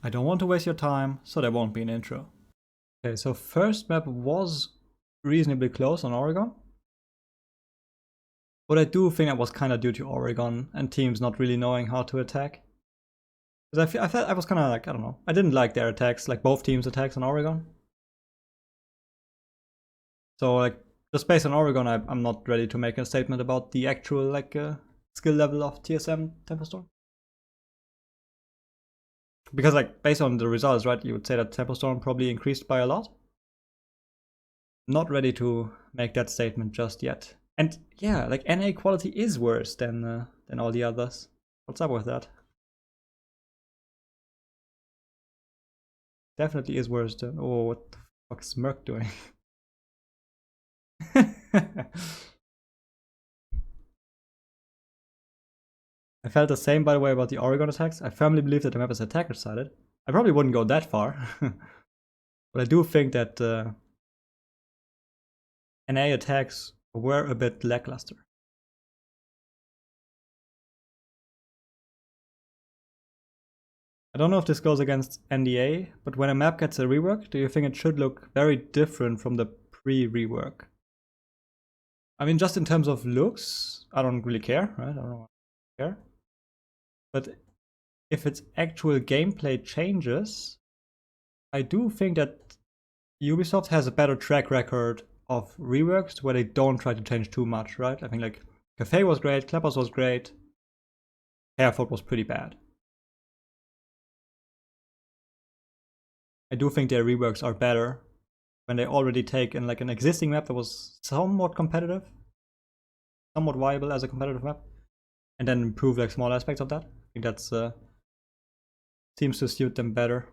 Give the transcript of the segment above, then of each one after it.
I don't want to waste your time, so there won't be an intro. Okay, so first map was reasonably close on Oregon. But I do think that was kind of due to Oregon and teams not really knowing how to attack. Because I felt I was kind of like, I don't know, I didn't like their attacks, like both teams' attacks on Oregon. So like, just based on Oregon, I'm not ready to make a statement about the actual like skill level of TSM Tempo Storm. Because like, based on the results, right, you would say that Tempo Storm probably increased by a lot. Not ready to make that statement just yet. And yeah, like NA quality is worse than all the others. What's up with that? Definitely is worse than. Oh, what the fuck is Merc doing? I felt the same, by the way, about the Oregon attacks. I firmly believe that the map is attacker-sided. I probably wouldn't go that far. But I do think that NA attacks were a bit lackluster. I don't know if this goes against NDA, but when a map gets a rework, do you think it should look very different from the pre-rework? I mean, just in terms of looks, I don't really care, right? I don't care. But if its actual gameplay changes, I do think that Ubisoft has a better track record of reworks where they don't try to change too much, right? I think like Cafe was great, Clappers was great, Hereford was pretty bad. I do think their reworks are better when they already take in like an existing map that was somewhat competitive, somewhat viable as a competitive map, and then improve like small aspects of that. I think that's seems to suit them better.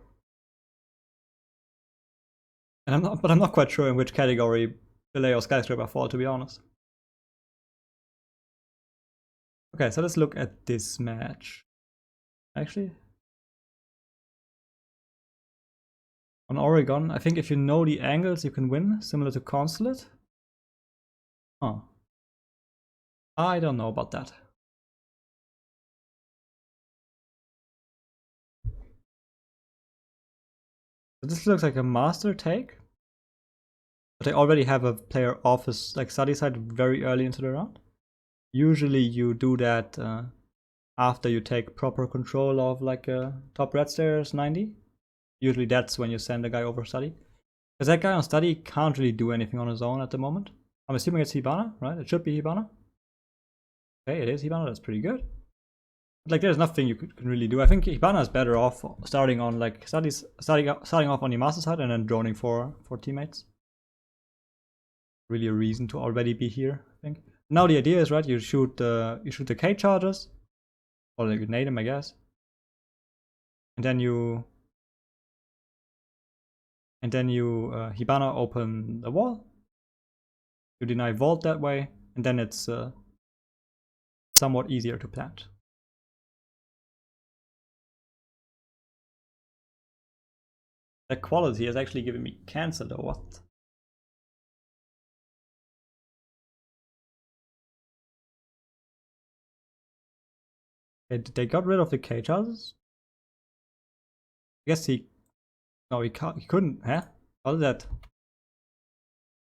And I'm not quite sure in which category Delay or Skyscraper fall, to be honest. Okay, so let's look at this match. Actually, on Oregon, I think if you know the angles, you can win, similar to Consulate. Huh. I don't know about that. So this looks like a master take. But I already have a player off his like study side very early into the round. Usually you do that after you take proper control of like top red stairs 90. Usually that's when you send a guy over study. Because that guy on study can't really do anything on his own at the moment. I'm assuming it's Hibana, right? It should be Hibana. Okay, it is Hibana, that's pretty good. But like there's nothing you can really do. I think Hibana is better off starting on like starting off on the master side and then droning for teammates. Really a reason to already be here, I think. Now the idea is, right, you shoot the K charges, or like you nade them, I guess, and then you Hibana open the wall. You deny vault that way, and then it's somewhat easier to plant. The quality is actually giving me cancel or what? They got rid of the K charges. I guess he couldn't, huh? How did that?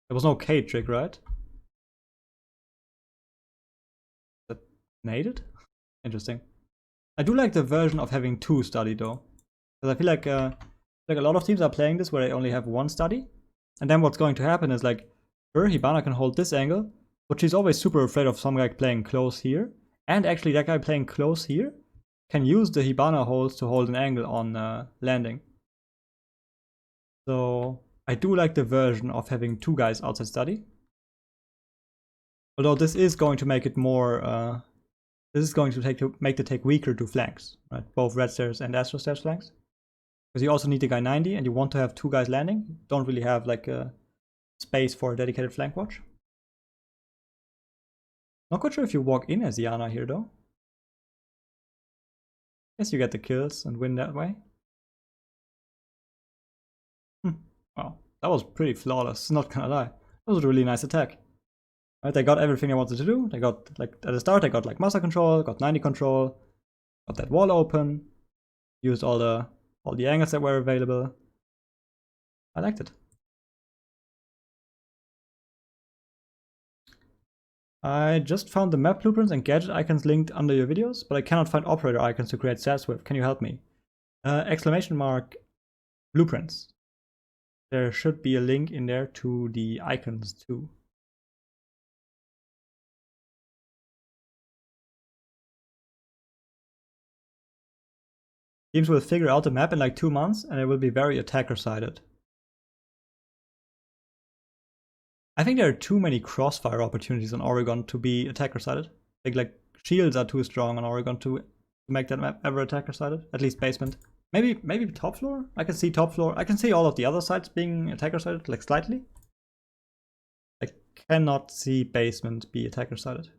There was no K trick, right? That naded? Interesting. I do like the version of having 2 study though. Because I feel like a lot of teams are playing this where they only have 1 study. And then what's going to happen is like, sure, Hibana can hold this angle, but she's always super afraid of some guy playing close here. And actually that guy playing close here can use the Hibana holes to hold an angle on landing. So I do like the version of having 2 guys outside study. Although this is going to make it more, this is going to make the take weaker to flanks, right? Both red stairs and astro stairs flanks. Because you also need the guy 90 and you want to have 2 guys landing. You don't really have like a space for a dedicated flank watch. Not quite sure if you walk in as Yana here though. Guess you get the kills and win that way. Wow, that was pretty flawless, not gonna lie. That was a really nice attack. Right, they got everything they wanted to do. They got, like, at the start, they got, like, master control, got 90 control, got that wall open, used all the all the angles that were available. I liked it. I just found the map blueprints and gadget icons linked under your videos, but I cannot find operator icons to create stats with. Can you help me? Exclamation mark blueprints. There should be a link in there to the icons too. Teams will figure out the map in like 2 months and it will be very attacker-sided. I think there are too many crossfire opportunities on Oregon to be attacker-sided. I think like shields are too strong on Oregon to make that map ever attacker-sided. At least basement. Maybe top floor? I can see top floor. I can see all of the other sides being attacker-sided, like slightly. I cannot see basement be attacker-sided.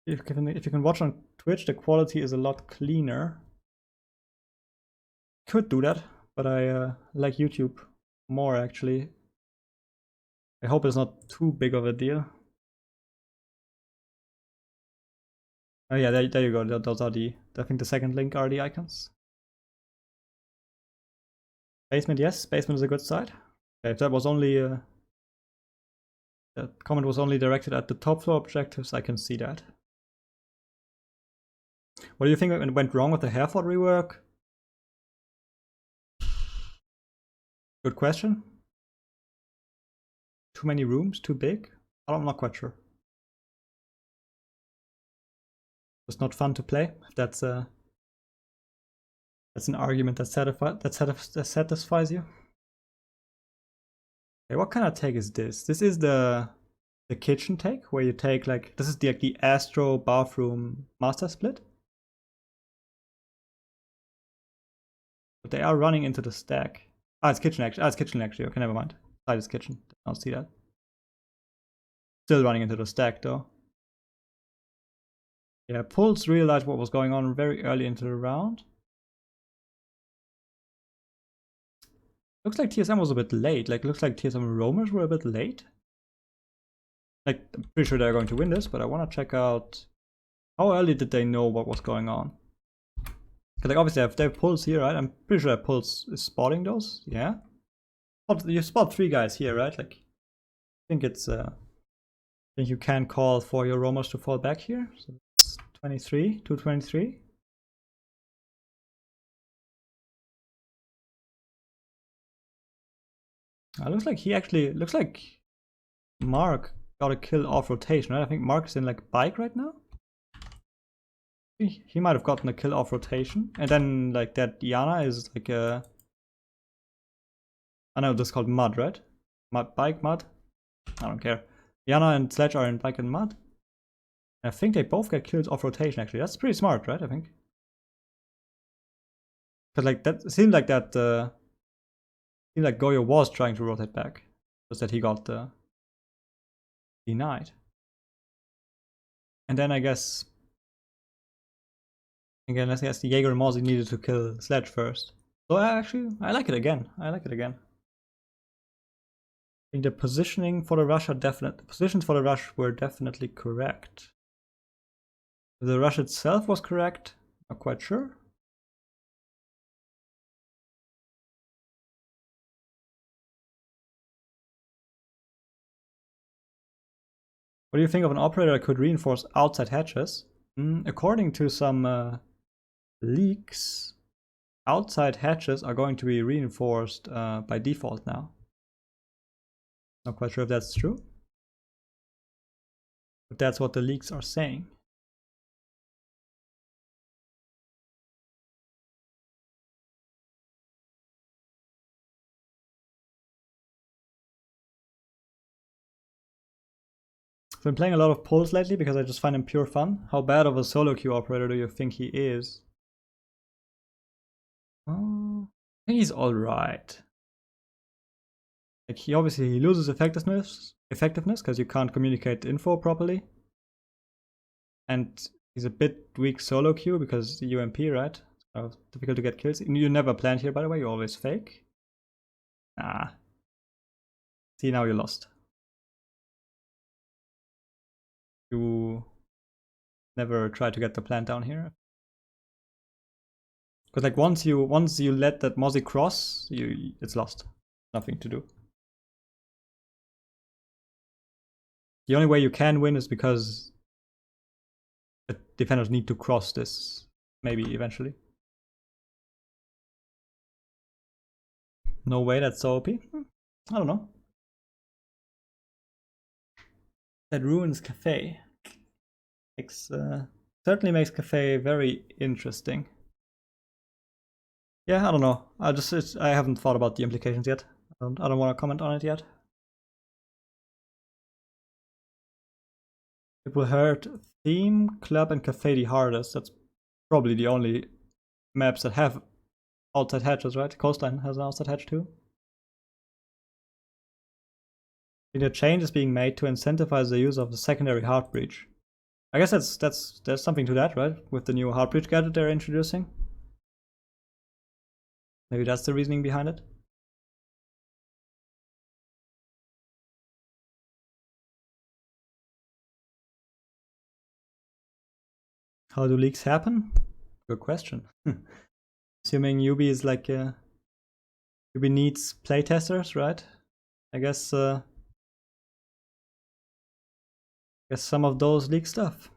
If you can watch on Twitch, the quality is a lot cleaner. Could do that, but I like YouTube more actually. I hope it's not too big of a deal. Oh yeah, there you go. Those are I think the second link are the icons. Basement, yes, basement is a good side. Okay, if that was only that comment was only directed at the top floor objectives, I can see that. What do you think went wrong with the Hereford rework? Good question. Too many rooms, too big? I'm not quite sure. It's not fun to play. That's an argument that satisfies you. Okay, what kind of take is this? This is the kitchen take, where you take like this is the Astro bathroom master split. But they are running into the stack. Ah, it's kitchen actually. Ah, it's kitchen actually. Okay, never mind. Side is kitchen. Did not see that. Still running into the stack though. Yeah, Pulse realized what was going on very early into the round. Looks like TSM was a bit late. Like, looks like TSM roamers were a bit late. Like, I'm pretty sure they're going to win this, but I want to check out how early did they know what was going on. Because like obviously they have Pulse here, right? I'm pretty sure that Pulse is spotting those. Yeah. You spot 3 guys here, right? Like, I think it's I think you can call for your roamers to fall back here. So it's 23, 223. Looks like Mark got a kill off rotation, right? I think Mark is in like bike right now. He might have gotten a kill off rotation, and then like that Yana is like a. I know this is called mud, right? Bike mud. I don't care. Yana and Sledge are in bike and mud. And I think they both get kills off rotation. Actually, that's pretty smart, right? I think. Because like that seemed like Goyo was trying to rotate back, just that he got denied. And then I guess again, I guess the Jaeger and Mozzie needed to kill Sledge first. So I like it again. I like it again. I think the positions for the rush were definitely correct. If the rush itself was correct, not quite sure. What do you think of an operator that could reinforce outside hatches? According to some leaks, outside hatches are going to be reinforced by default now. Not quite sure if that's true, but that's what the leaks are saying. I've been playing a lot of Pulse lately because I just find him pure fun. How bad of a solo queue operator do you think he is? I think he's alright. Like he loses effectiveness because you can't communicate info properly. And he's a bit weak solo queue because UMP, right? So difficult to get kills. You never plant here, by the way, you always fake. Ah. See, now you lost. you never try to get the plant down here. Because like once you let that Mozzie cross, it's lost. Nothing to do. The only way you can win is because the defenders need to cross this, maybe eventually. No way, that's so OP. I don't know. That ruins Cafe. Certainly makes Cafe very interesting. Yeah, I don't know. I haven't thought about the implications yet. I don't want to comment on it yet. It will hurt Theme, Club, and Cafe the hardest. That's probably the only maps that have outside hatches, right? Coastline has an outside hatch too. The change is being made to incentivize the use of the secondary heart breach. I guess there's something to that, right? With the new heart breach gadget they're introducing. Maybe that's the reasoning behind it. How do leaks happen? Good question. Assuming Yubi is like Yubi needs playtesters, right? I guess some of those leak stuff.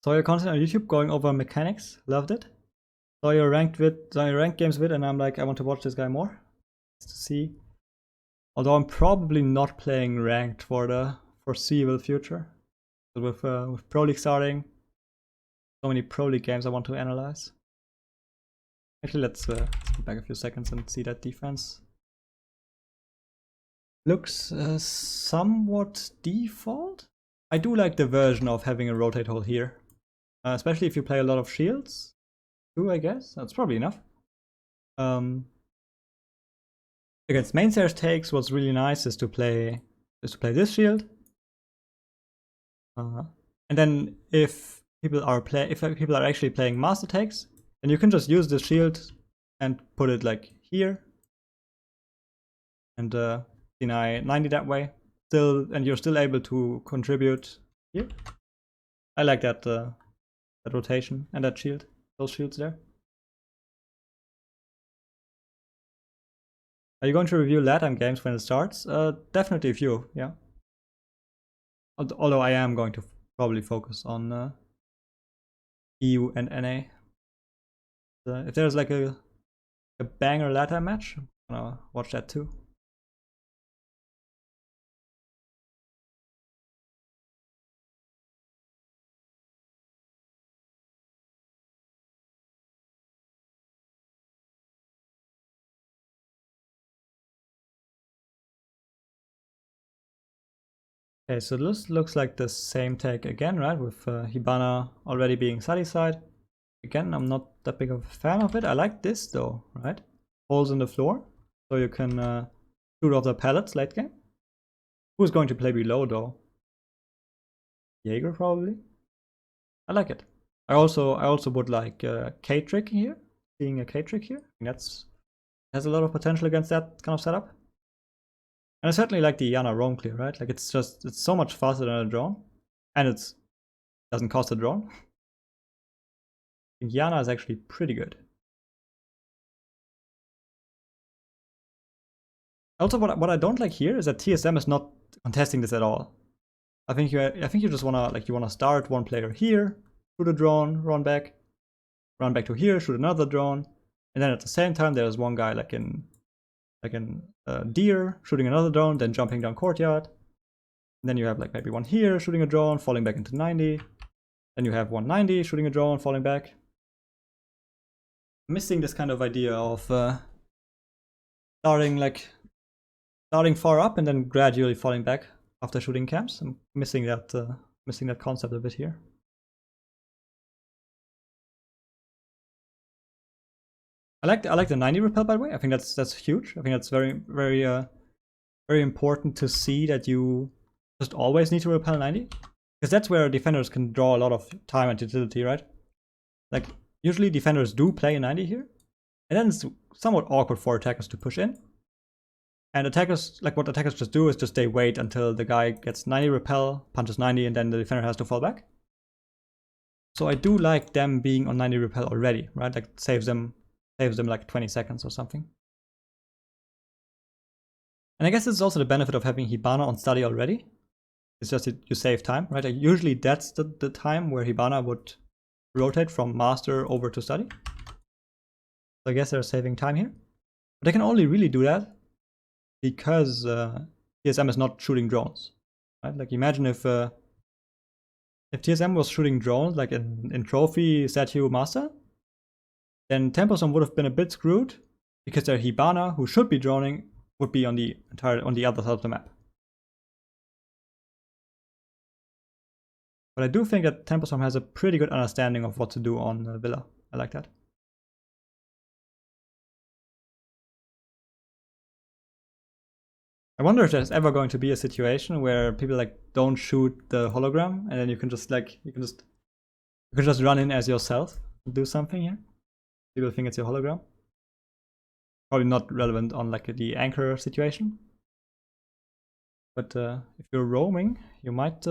Saw your content on YouTube going over mechanics, loved it. Saw your ranked games vid, and I'm like, I want to watch this guy more. Just to see. Although I'm probably not playing ranked for the foreseeable future. But with Pro League starting, so many Pro League games I want to analyze. Actually, let's go back a few seconds and see that defense. Looks somewhat default. I do like the version of having a rotate hole here. Especially if you play a lot of shields. Too, I guess. That's probably enough. Against mainstairs takes, what's really nice is to play this shield. And then if people are actually playing master takes, then you can just use the shield and put it like here. And deny 90 that way. And you're still able to contribute here. I like that that rotation and that shield. Those shields there. Are you going to review LATAM games when it starts? Definitely a few, yeah. Although I am going to probably focus on EU and NA. If there's like a banger LATAM match, I'm gonna watch that too. Okay, so this looks like the same take again, right? With Hibana already being Sadi side. Again, I'm not that big of a fan of it. I like this though, right? Holes in the floor, so you can shoot off the pallets late game. Who's going to play below though? Jaeger probably. I like it. I also would like K-Trick here. Seeing a K-Trick here, has a lot of potential against that kind of setup. And I certainly like the Yana roam clear, right? Like it's so much faster than a drone, and it doesn't cost a drone. I think Yana is actually pretty good. Also, what I don't like here is that TSM is not contesting this at all. I think you just wanna start one player here, shoot a drone, run back to here, shoot another drone, and then at the same time there's one guy like in Deer shooting another drone, then jumping down courtyard. And then you have like maybe one here shooting a drone, falling back into 90. Then you have 190 shooting a drone, falling back. Missing this kind of idea of starting far up and then gradually falling back after shooting camps. I'm missing that concept a bit here. I like the 90 repel, by the way. I think that's huge. I think that's very very important to see that you just always need to repel 90, because that's where defenders can draw a lot of time and utility, right? Like Usually defenders do play a 90 here, and then it's somewhat awkward for attackers to push in. And attackers, like what attackers just do is just they wait until the guy gets 90 repel, punches 90, and then the defender has to fall back. So I do like them being on 90 repel already, right? Like saves them like 20 seconds or something. And I guess this is also the benefit of having Hibana on study already. It's just you save time, right? Like usually that's the time where Hibana would rotate from master over to study. So I guess they're saving time here. But they can only really do that because TSM is not shooting drones, right? Like imagine if TSM was shooting drones like in Trophy, Statue, Master, then Temposom would have been a bit screwed because their Hibana, who should be droning, would be on the other side of the map. But I do think that Temposom has a pretty good understanding of what to do on Villa. I like that. I wonder if there's ever going to be a situation where people like don't shoot the hologram and then you can just run in as yourself and do something here. People think it's your hologram. Probably not relevant on like the anchor situation. But if you're roaming, you might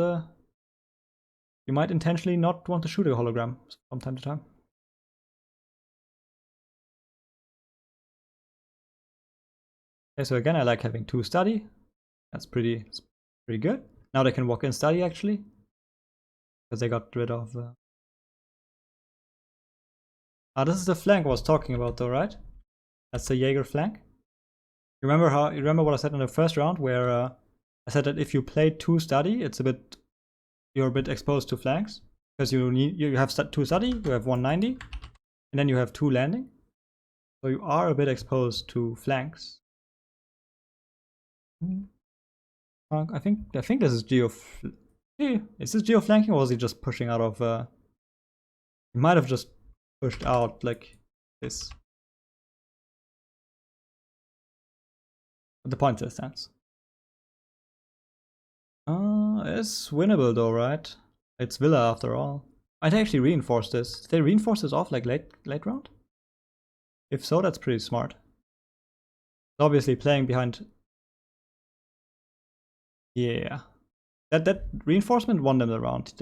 intentionally not want to shoot a hologram from time to time. Okay, so again, I like having 2 study. That's pretty good. Now they can walk in study actually, because they got rid of. This is the flank I was talking about, though, right? That's the Jaeger flank. You remember what I said in the first round, where I said that if you play 2 study, you're a bit exposed to flanks because you have 2 study, you have 190, and then you have 2 landing, so you are a bit exposed to flanks. I think this is is this geo flanking, or was he just pushing out of? He might have just pushed out like this. But the point still stands. It's winnable though, right? It's Villa after all. I'd actually reinforce this. Did they reinforce this off like late round? If so, that's pretty smart. Obviously playing behind. Yeah. That reinforcement won them the round.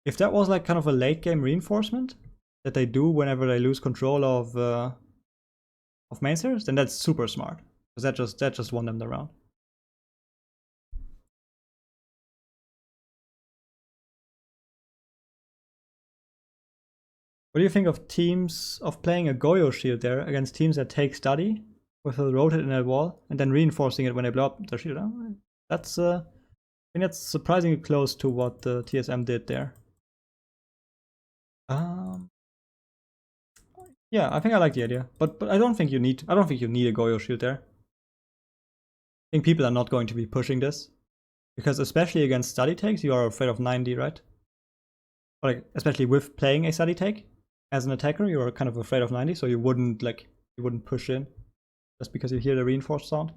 If that was like kind of a late game reinforcement that they do whenever they lose control of mainstairs, then that's super smart. Because that just won them the round. What do you think of playing a Goyo shield there against teams that take study with a rotate in that wall and then reinforcing it when they blow up their shield? I think that's surprisingly close to what the TSM did there. Yeah, I think I like the idea, but I don't think you need a Goyo shield there. I think people are not going to be pushing this because especially against study takes, you are afraid of 90, right? Or like especially with playing a study take as an attacker, you are kind of afraid of 90, so you wouldn't push in just because you hear the reinforced sound. I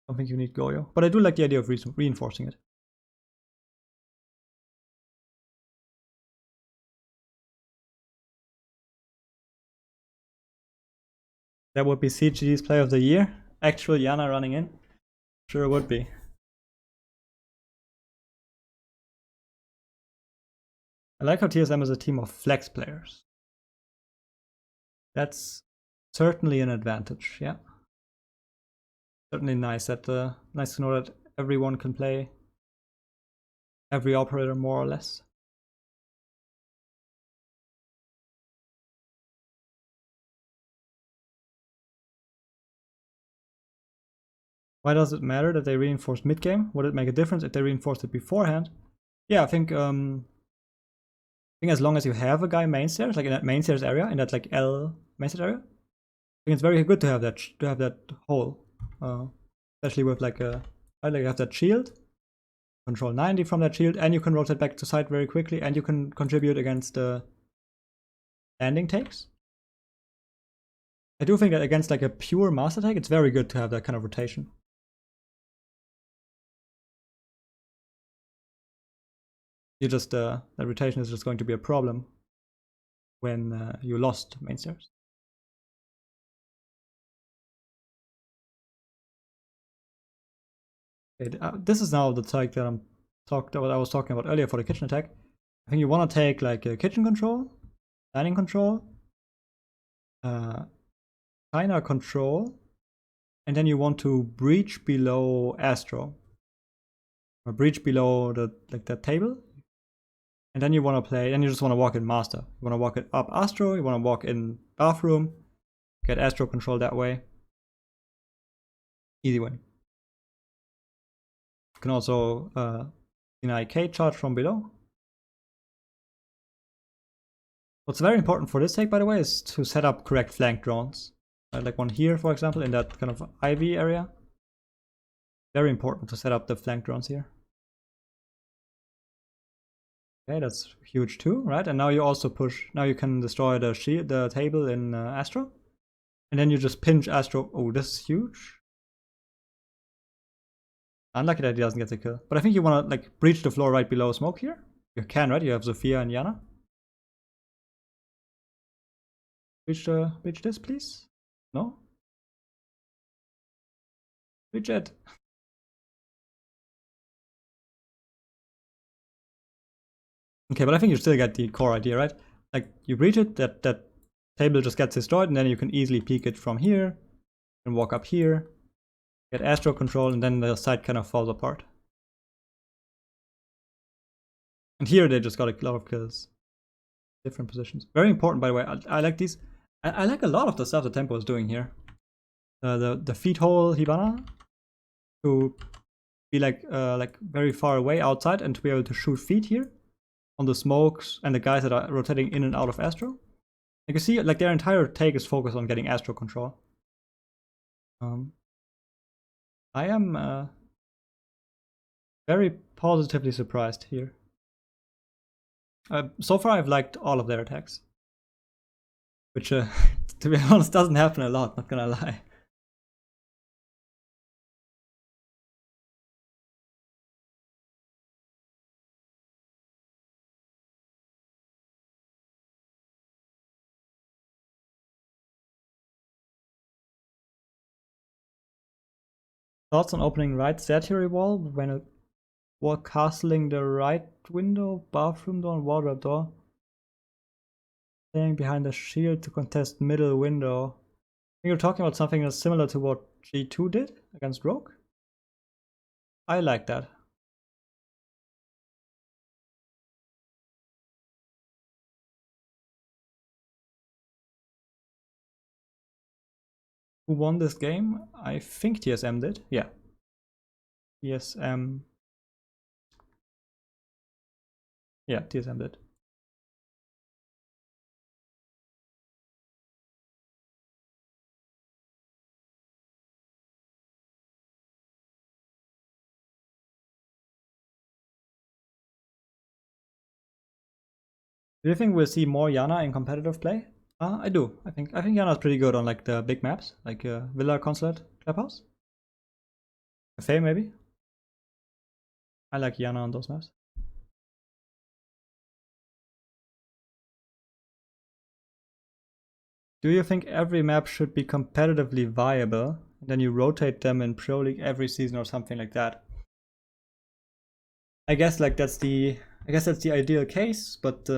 don't think you need Goyo, but I do like the idea of reinforcing it. That would be CGD's Player of the Year. Actual Yana running in. Sure would be. I like how TSM is a team of flex players. That's certainly an advantage, yeah. Certainly nice nice to know that everyone can play every operator more or less. Why does it matter that they reinforced mid game? Would it make a difference if they reinforced it beforehand? Yeah, I think as long as you have a guy mainstairs, like in that mainstairs area, in that like L mainstairs area, I think it's very good to have that hole, especially with like you have that shield, control 90 from that shield, and you can rotate back to side very quickly, and you can contribute against the landing takes. I do think that against like a pure master take, it's very good to have that kind of rotation. You just that rotation is just going to be a problem when you lost main stairs. Okay, this is now the tag that I was talking about earlier for the kitchen attack. I think you want to take like a kitchen control, dining control, China control, and then you want to breach below Astro, or breach below the that table, and then you want to play. Then you just want to walk in master. You want to walk it up Astro. You want to walk in bathroom, get Astro control that way. Easy win. You can also deny K charge from below. What's very important for this take, by the way, is to set up correct flank drones. Like one here, for example, in that kind of IV area. Very important to set up the flank drones here. Okay, that's huge too, right? And now you also push. Now you can destroy the shield, the table in Astro, and then you just pinch Astro. Oh, this is huge. Unlucky that he doesn't get the kill. But I think you want to like breach the floor right below smoke here. You can, right? You have Sophia and Yana. Breach this, please. No? Breach it. Okay, but I think you still get the core idea, right? Like, you breach it, that table just gets destroyed, and then you can easily peek it from here, and walk up here, get Astro control, and then the side kind of falls apart. And here they just got a lot of kills. Different positions. Very important, by the way. I like these. I like a lot of the stuff that Tempo is doing here. The feet hole Hibana to be like very far away outside and to be able to shoot feet here on the smokes and the guys that are rotating in and out of Astro. You can see like their entire take is focused on getting Astro control. I am very positively surprised here. So far I've liked all of their attacks. Which, to be honest, doesn't happen a lot, not gonna lie. Thoughts on opening right statuary wall when a wall castling the right window, bathroom door, and wardrobe door? Staying behind the shield to contest middle window. I think you're talking about something that's similar to what G2 did against Rogue. I like that. Who won this game? I think TSM did. Yeah. TSM. Yeah, TSM did. Do you think we'll see more Yana in competitive play? I do. I think Yana's pretty good on like the big maps, like Villa, Consulate, Clubhouse. Cafe maybe. I like Yana on those maps. Do you think every map should be competitively viable, and then you rotate them in Pro League every season or something like that? I guess like that's the ideal case, but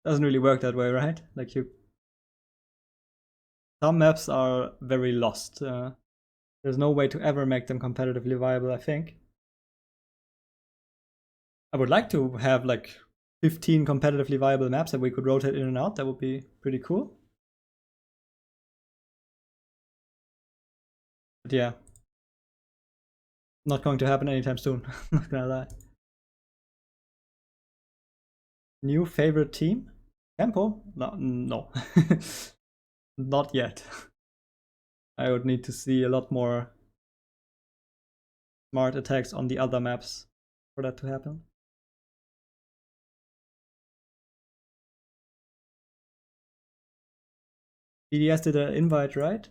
doesn't really work that way, right? Like some maps are very lost. There's no way to ever make them competitively viable, I think. I would like to have like 15 competitively viable maps that we could rotate in and out. That would be pretty cool. But yeah, not going to happen anytime soon. Not gonna lie. New favorite team? Tempo? No. Not yet. I would need to see a lot more smart attacks on the other maps for that to happen. BDS did an invite, right?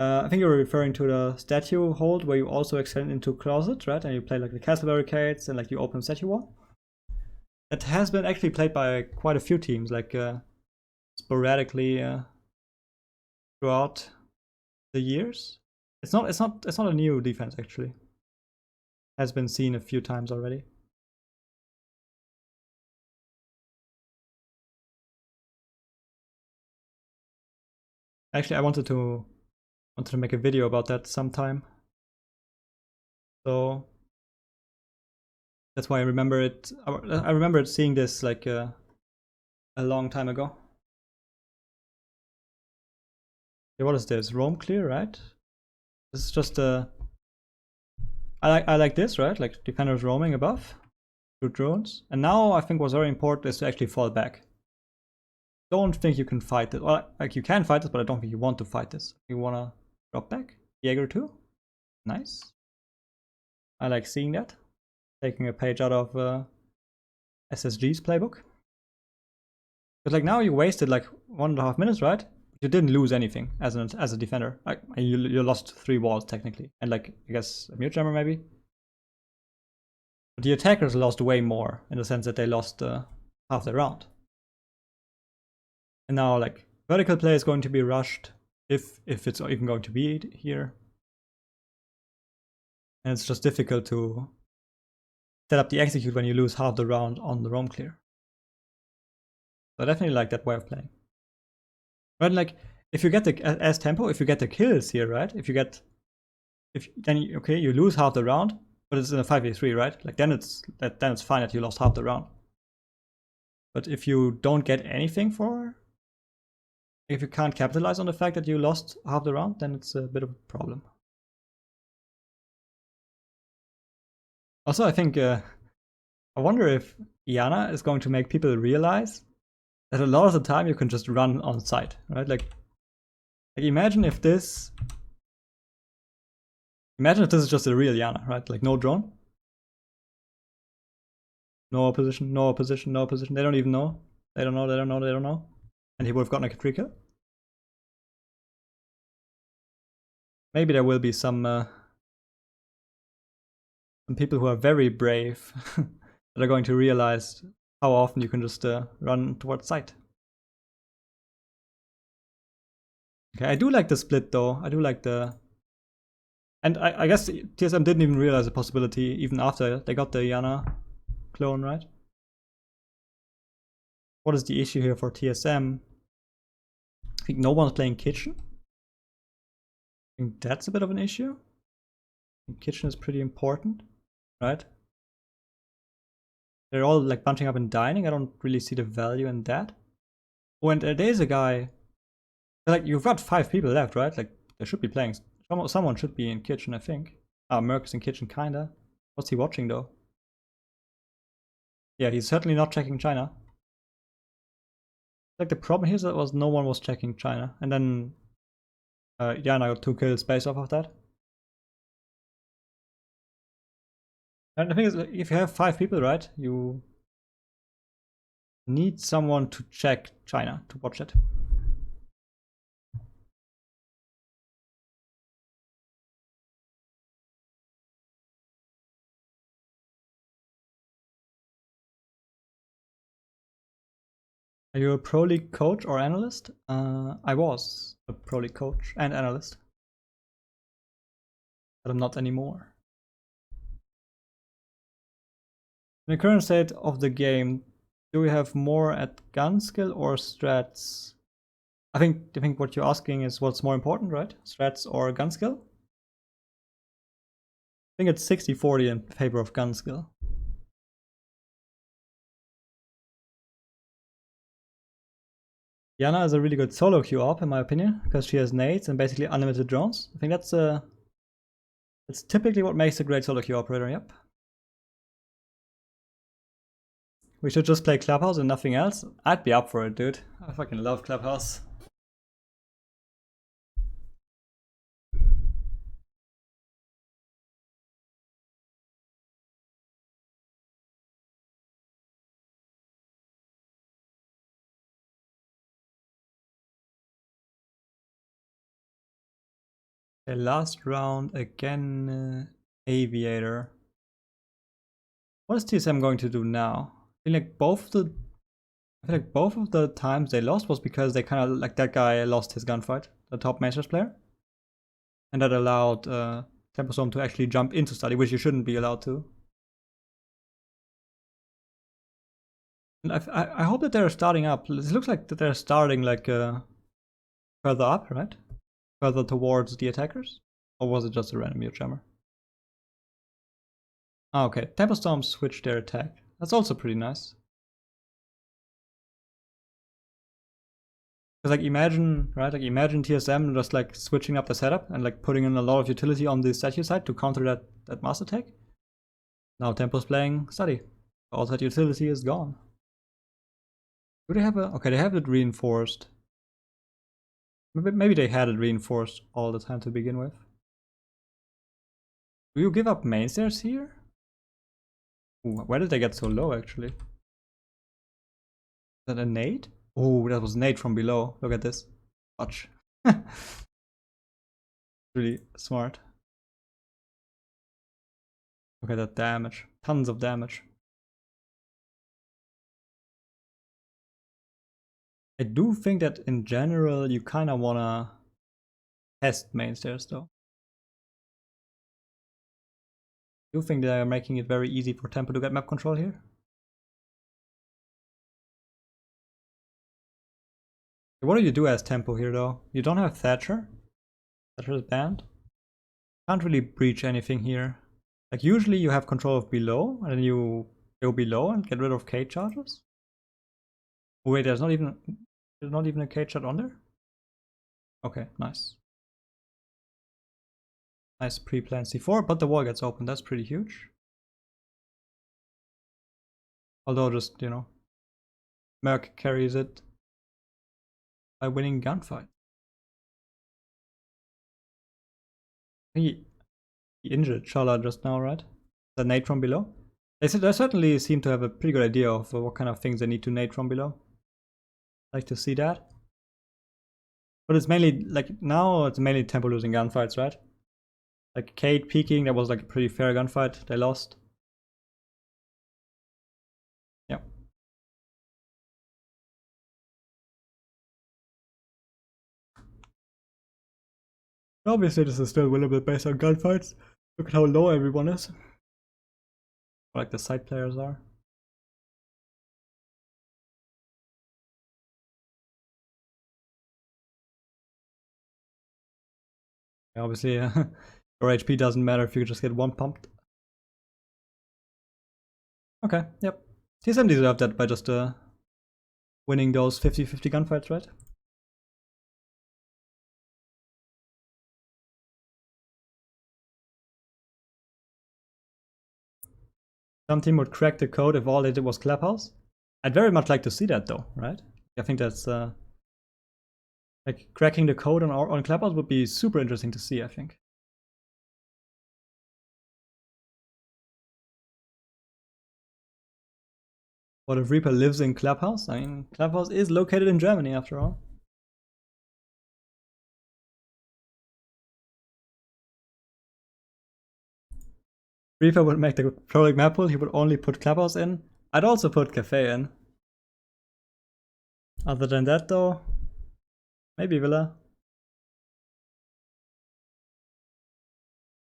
I think you're referring to the statue hold where you also extend into closet, right? And you play like the castle barricades and like you open statue wall. It has been actually played by quite a few teams, like sporadically throughout the years. It's not a new defense actually. Has been seen a few times already. Actually, I wanted to make a video about that sometime. So that's why I remember it. I remember seeing this like a long time ago. Okay, what is this? Roam clear, right? This is just a. I like this, right? Like defenders roaming above through drones. And now I think what's very important is to actually fall back. Don't think you can fight this. Well, like you can fight this, but I don't think you want to fight this. You wanna drop back? Jaeger 2? Nice. I like seeing that. Taking a page out of SSG's playbook. But like now you wasted like 1.5 minutes, right? You didn't lose anything as a defender. Like you lost 3 walls technically, and like I guess a mute jammer maybe. But the attackers lost way more in the sense that they lost half the round. And now like vertical play is going to be rushed if it's even going to be here. And it's just difficult to set up the execute when you lose half the round on the roam clear. So I definitely like that way of playing. Right, like if you get the as tempo, if you get the kills here, right? Okay, you lose half the round, but it's in a 5v3, right? Like then it's fine that you lost half the round. But if you don't get anything if you can't capitalize on the fact that you lost half the round, then it's a bit of a problem. Also, I think I wonder if Iana is going to make people realize that a lot of the time you can just run on site, right? Like imagine if this is just a real Iana, right? Like no drone, no opposition, no opposition, no opposition. They don't even know. They don't know. And he would have gotten like a free kill. Maybe there will be some people who are very brave that are going to realize how often you can just run towards site. Okay, I do like the split though. I do like the... And I guess TSM didn't even realize the possibility even after they got the Iana clone, right? What is the issue here for TSM? I think no one's playing Kitchen. I think that's a bit of an issue. Kitchen is pretty important, right? They're all like bunching up and dining. I don't really see the value in that. Oh, and there's a guy. Like you've got 5 people left, right? Like they should be playing. Someone should be in Kitchen, I think. Merc is in Kitchen, kinda. What's he watching though? Yeah, he's certainly not checking China. Like the problem here is that no one was checking China, and then Yana got 2 kills based off of that. And the thing is, if you have 5 people, right, you need someone to check China to watch it. Are you a Pro League coach or analyst? I was a Pro League coach and analyst, but I'm not anymore. In the current state of the game, do we have more at gun skill or strats? I think what you're asking is what's more important, right? Strats or gun skill? I think it's 60-40 in favor of gun skill. Yana is a really good solo queue op in my opinion, because she has nades and basically unlimited drones. I think that's typically what makes a great solo queue operator, yep. We should just play Clubhouse and nothing else. I'd be up for it, dude. I fucking love Clubhouse. Okay, last round again, Aviator. What is TSM going to do now? I feel like both of the times they lost was because they kind of like that guy lost his gunfight, the top Masters player, and that allowed Tempo Storm to actually jump into study, which you shouldn't be allowed to. And I hope that they're starting up. It looks like that they're starting like further up, right? Further towards the attackers, or was it just a random mute jammer? Oh, okay, Tempo Storm switched their attack. That's also pretty nice. Because like imagine, right? Like imagine TSM just like switching up the setup and like putting in a lot of utility on the statue side to counter that master tech. Now Tempo's playing study. All that utility is gone. Do they have a? Okay, they have it reinforced. Maybe they had it reinforced all the time to begin with. Do you give up main stairs here? Ooh, where did they get so low actually? Is that a nade? Oh, that was nade from below. Look at this. Watch. Really smart. Look at that damage. Tons of damage. I do think that in general you kind of want to test main stairs though. I do think they are making it very easy for Tempo to get map control here. What do you do as Tempo here though? You don't have Thatcher. Thatcher is banned. Can't really breach anything here. Like usually you have control of below and then you go below and get rid of cage charges. Oh, wait, there's not even a cage shot on there? Okay, nice. Nice pre-planned C4, but the wall gets open. That's pretty huge. Although just, you know, Merc carries it by winning gunfight. He injured Shala just now, right? The nade from below? They certainly seem to have a pretty good idea of what kind of things they need to nade from below. I like to see that. But it's mainly, like, now it's mainly Tempo losing gunfights, right? Like, Kate peeking, that was like a pretty fair gunfight. They lost. Yeah. Obviously, this is still winnable based on gunfights. Look at how low everyone is. Like the side players are. Yeah, obviously, your HP doesn't matter if you just get one pumped. Okay, yep. TSM deserved that by just winning those 50-50 gunfights, right? Some team would crack the code if all they did was Clubhouse. I'd very much like to see that though, right? I think that's like cracking the code on Clubhouse would be super interesting to see, I think. What if Reaper lives in Clubhouse? I mean, Clubhouse is located in Germany after all. Reaper would make the prolic map pool, he would only put Clubhouse in. I'd also put Cafe in. Other than that though, maybe Villa.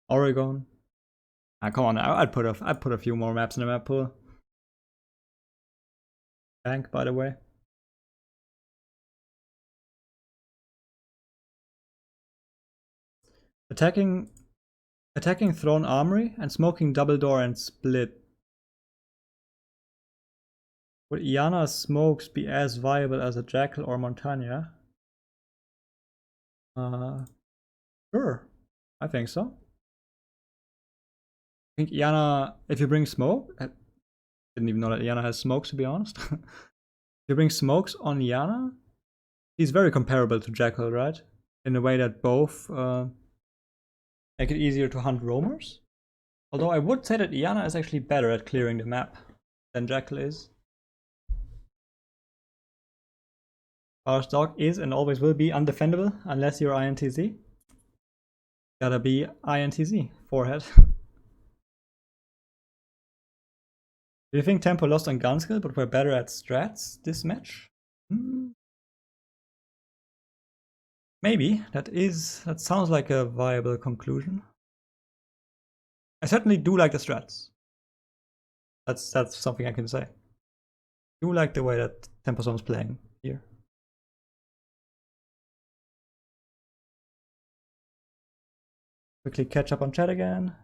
Oregon. Ah, come on, I'd put a few more maps in the map pool. Bank, by the way. Attacking Throne Armory and smoking Double Door and Split. Would Iana's smokes be as viable as a Jackal or Montagna? Sure. I think so. I think Iana, if you bring smoke, I didn't even know that Iana has smokes, to be honest. If you bring smokes on Iana, he's very comparable to Jackal, right? In a way that both make it easier to hunt roamers. Although I would say that Iana is actually better at clearing the map than Jackal is. Our stock is and always will be undefendable unless you're INTZ. Gotta be INTZ, forehead. Do you think Tempo lost on gun skill but were better at strats this match? Maybe. That sounds like a viable conclusion. I certainly do like the strats. That's something I can say. I do like the way that Temposom's playing here. Quickly catch up on chat again.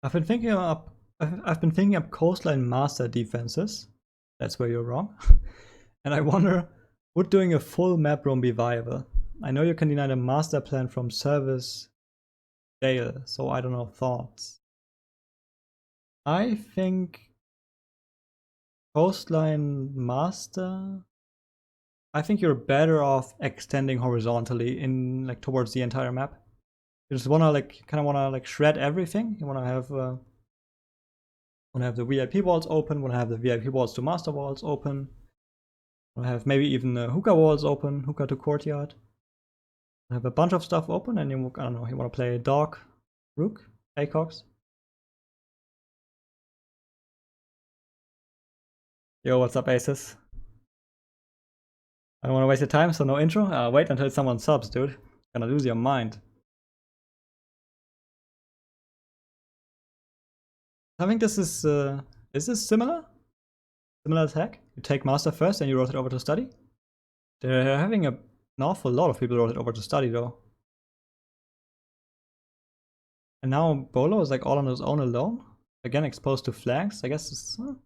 I've been thinking up coastline master defenses. That's where you're wrong. And I wonder, would doing a full map roam be viable? I know you can deny the master plan from service jail, so I don't know, thoughts. I think coastline master. I think you're better off extending horizontally in like towards the entire map. You just wanna like kind of wanna like shred everything. You wanna have the VIP walls open. Wanna have the VIP walls to master walls open. Wanna have maybe even the hookah walls open. Hookah to courtyard. Have a bunch of stuff open, and you I don't know. You wanna play dog, rook, acox. Yo, what's up, aces? I don't want to waste your time, so no intro. Wait until someone subs, dude. Gonna lose your mind. I think this is this similar? Similar attack? You take master first and you rotate over to study? They're having an awful lot of people rotate over to study though. And now Bolo is like all on his own alone. Again exposed to flanks. I guess this would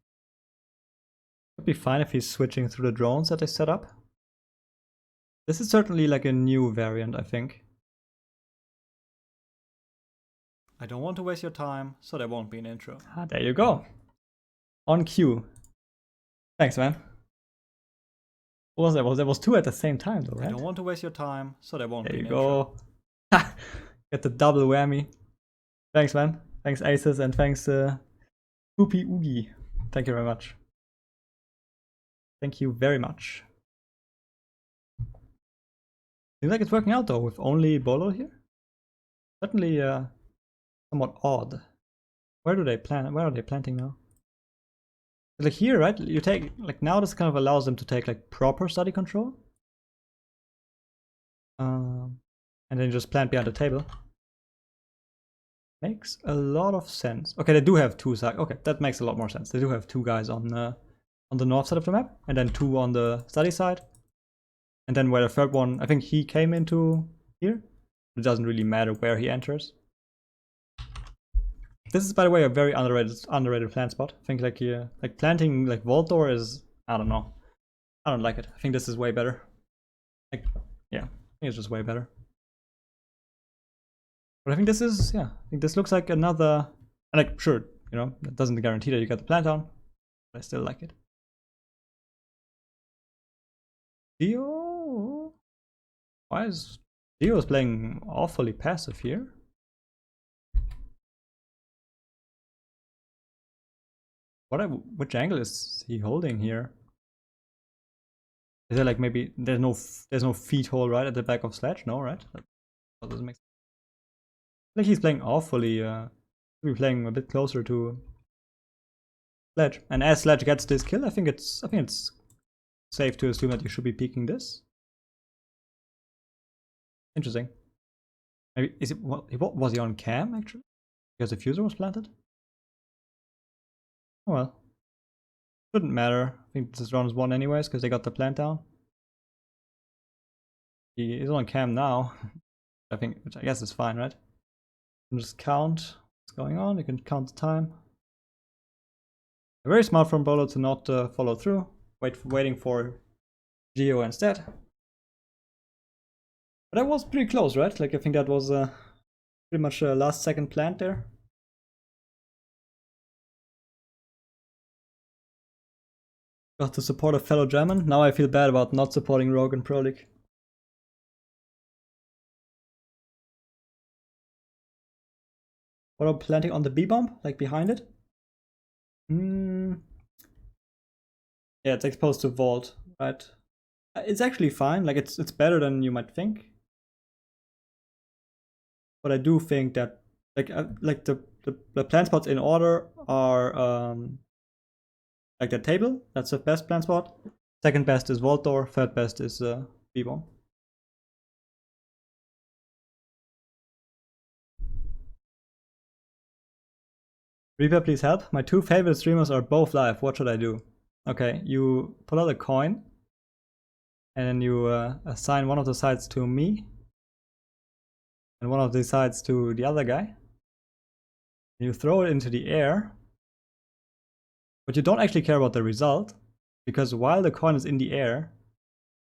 be fine if he's switching through the drones that they set up. This is certainly like a new variant, I think. I don't want to waste your time, so there won't be an intro. Ah, there you go. On cue. Thanks, man. What was that? There was two at the same time, though, right? I don't want to waste your time, so there won't be an intro. There you go. Get the double whammy. Thanks, man. Thanks, Aces, and thanks, Poopy Oogie. Thank you very much. Thank you very much. Seems like it's working out, though, with only Bolo here. Certainly, somewhat odd. Where do they plant? Where are they planting now? Like here, right? You take like now this kind of allows them to take like proper study control. And then just plant behind the table. Makes a lot of sense. Okay, they do have two sides. Okay, that makes a lot more sense. They do have two guys on the north side of the map, and then two on the study side. And then where the third one, I think he came into here. It doesn't really matter where he enters. This is, by the way, a very underrated plant spot. I think like planting like Vault Door is, I don't know. I don't like it. I think this is way better. Like, yeah, I think it's just way better. But I think this is, yeah, I think this looks like another, and like, sure, you know, that doesn't guarantee that you get the plant down, but I still like it. Dio? Why is Dio is playing awfully passive here? Which angle is he holding here? Is there like maybe there's no feet hole right at the back of Sledge? No, right? That doesn't make sense. Like he's playing awfully. Be playing a bit closer to Sledge, and as Sledge gets this kill, I think it's safe to assume that you should be peeking this. Interesting. Maybe is it what was he on cam actually? Because the fuser was planted. Oh well. Shouldn't matter. I think this round is won anyways because they got the plant down. He is on cam now. I think, which I guess is fine, right? You can just count what's going on. You can count the time. Very smart from Bolo to not follow through. Waiting for Geo instead. But that was pretty close, right? Like I think that was pretty much a last second plant there. Got to support a fellow German. Now I feel bad about not supporting Rogue and Pro League. What about planting on the B-bomb? Like behind it? Yeah, it's exposed to Vault, right? It's actually fine. Like it's better than you might think. But I do think that like the plant spots in order are like the table. That's the best plant spot. Second best is Vault Door. Third best is B-bomb. Reaper, please help. My two favorite streamers are both live. What should I do? Okay, you pull out a coin, and then you assign one of the sides to me, and one of the sides to the other guy. You throw it into the air, but you don't actually care about the result, because while the coin is in the air,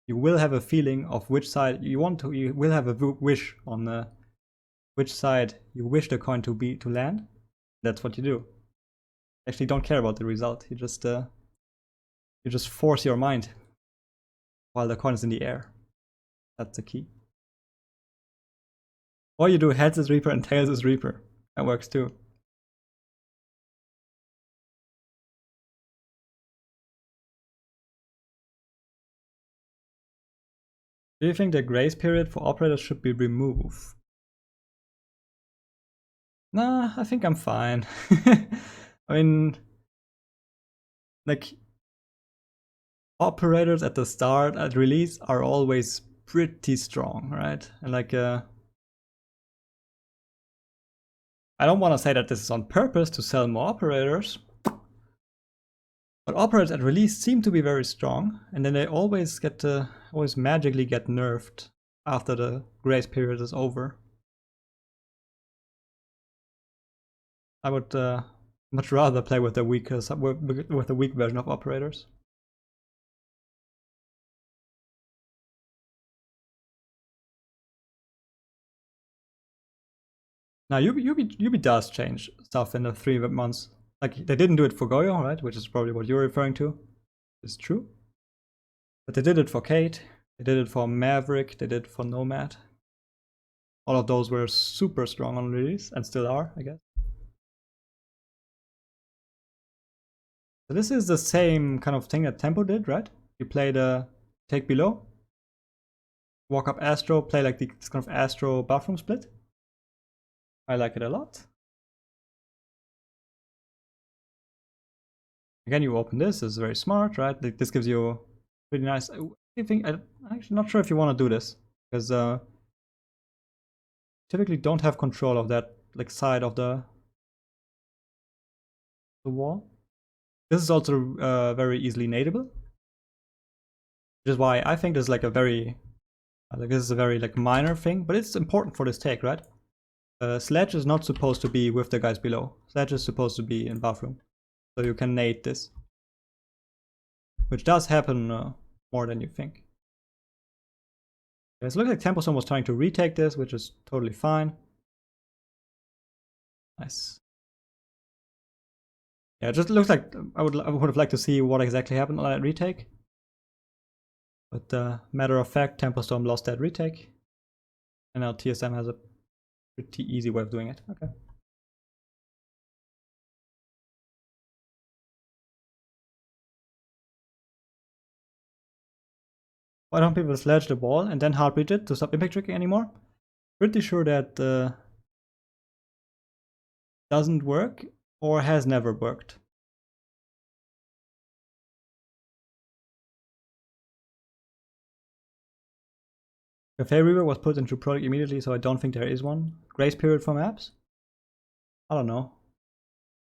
you will have a feeling of which side you want to. You will have a wish on which side you wish the coin to land. That's what you do. Actually, don't care about the result. You just force your mind while the coin is in the air. That's the key. Or you do heads is Reaper and tails is Reaper. That works too. Do you think the grace period for operators should be removed? Nah, I think I'm fine. I mean, like, operators at the start, at release, are always pretty strong, right? And like, I don't want to say that this is on purpose to sell more operators, but operators at release seem to be very strong, and then they always always magically get nerfed after the grace period is over. I would much rather play with the weak version of operators. Now Ubi does change stuff in the 3 months. Like they didn't do it for Goyo, right? Which is probably what you're referring to. It's true. But they did it for Kate. They did it for Maverick. They did it for Nomad. All of those were super strong on release and still are, I guess. So this is the same kind of thing that Tempo did, right? You play the take below, walk up Astro, play like this kind of Astro bathroom split. I like it a lot. Again, you open this is very smart, right? This gives you pretty nice. I'm actually not sure if you want to do this because typically don't have control of that like side of the wall. This is also very easily nadeable, which is why I think this is like a very this is a very like minor thing, but it's important for this take, right? Sledge is not supposed to be with the guys below. Sledge is supposed to be in bathroom, so you can nade this, which does happen more than you think. It looks like Templestone was trying to retake this, which is totally fine. Nice. Yeah, it just looks like I would have liked to see what exactly happened on that retake. But matter of fact, Templestone lost that retake. And now TSM has a pretty easy way of doing it. Okay. Why don't people sledge the ball and then hard breach it to stop impact tricking anymore? Pretty sure that doesn't work or has never worked. Cafe rework was put into product immediately, so I don't think there is one. Grace period for maps? I don't know.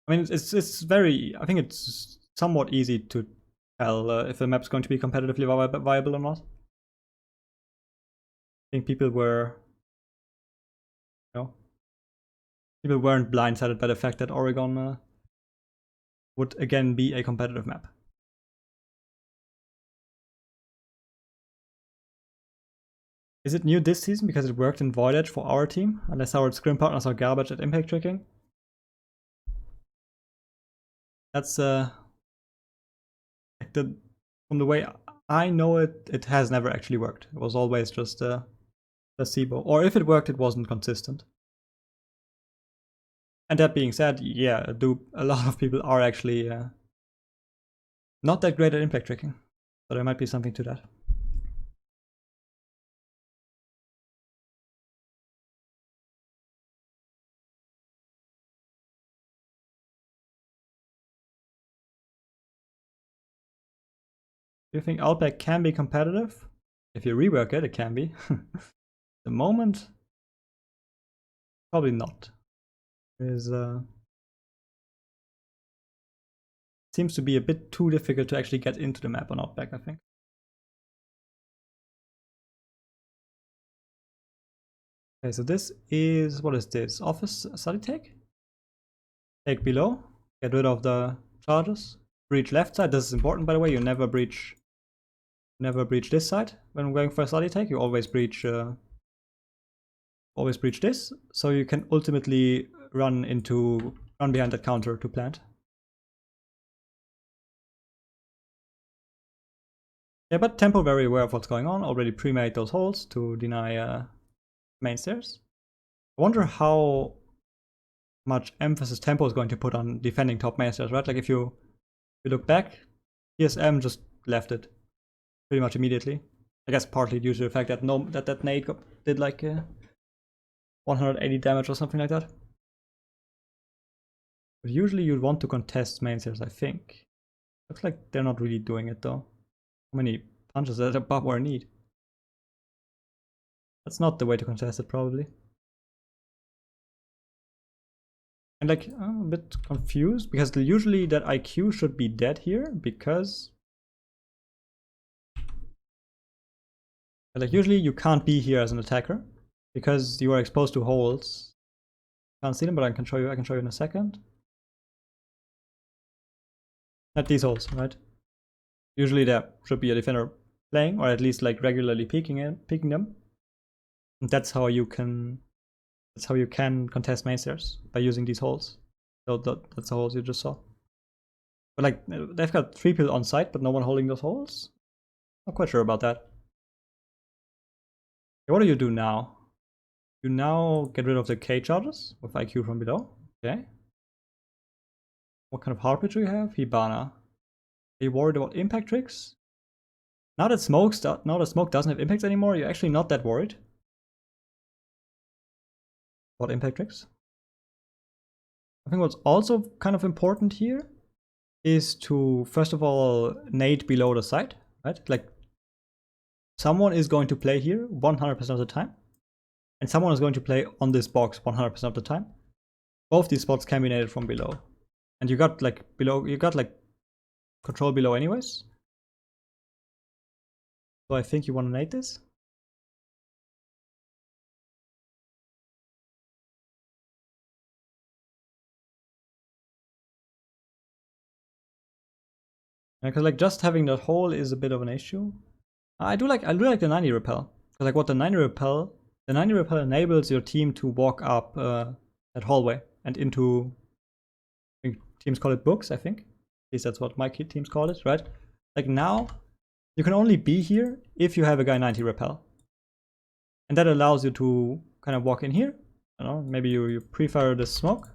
I mean, it's very. I think it's somewhat easy to tell if a map's going to be competitively viable or not. I think people were, people weren't blindsided by the fact that Oregon would again be a competitive map. Is it new this season because it worked in Void Edge for our team? Unless our scrim partners are garbage at impact tricking? That's the from the way I know it, it has never actually worked. It was always just a placebo, or if it worked, it wasn't consistent. And that being said, yeah, a lot of people are actually not that great at impact tricking, so there might be something to that. Do you think Outback can be competitive? If you rework it, it can be. The moment, probably not. There's seems to be a bit too difficult to actually get into the map on Outback, I think. Okay, so this is, what is this? Office study take? Take below, get rid of the charges. Breach left side, this is important by the way, you never breach this side when going for a study take, you always breach this, so you can ultimately run behind that counter to plant. Yeah, but Tempo very aware of what's going on, already pre-made those holes to deny main stairs. I wonder how much emphasis Tempo is going to put on defending top main stairs, right? Like if you look back, TSM just left it pretty much immediately. I guess partly due to the fact that that nade did like 180 damage or something like that. But usually you'd want to contest main stairs, I think. Looks like they're not really doing it though. How many punches does a barbed wire need? That's not the way to contest it, probably. And like, I'm a bit confused because usually that IQ should be dead here because like usually you can't be here as an attacker because you are exposed to holes. Can't see them, but I can show you in a second. At these holes, right? Usually there should be a defender playing, or at least like regularly peeking them. And that's how you can contest main stairs, by using these holes. So that's the holes you just saw. But like they've got 3 people on site, but no one holding those holes. Not quite sure about that. Okay, what do you do now? You now get rid of the K charges with IQ from below. Okay. What kind of hard pitch do you have? Hibana. Are you worried about impact tricks? Now that smoke doesn't have impacts anymore, you're actually not that worried about impact tricks. I think what's also kind of important here is to, first of all, nade below the site, right? Like, someone is going to play here 100% of the time, and someone is going to play on this box 100% of the time. Both these spots can be naded from below. And you got like control below anyways. So I think you want to nade this. Because like just having that hole is a bit of an issue. I do like the 90 repel. Because like what the 90 repel enables your team to walk up that hallway and into, I think teams call it books, I think. At least that's what my teams call it, right? Like now, you can only be here if you have a guy 90 repel. And that allows you to kind of walk in here. I don't know, maybe you pre-fire the smoke.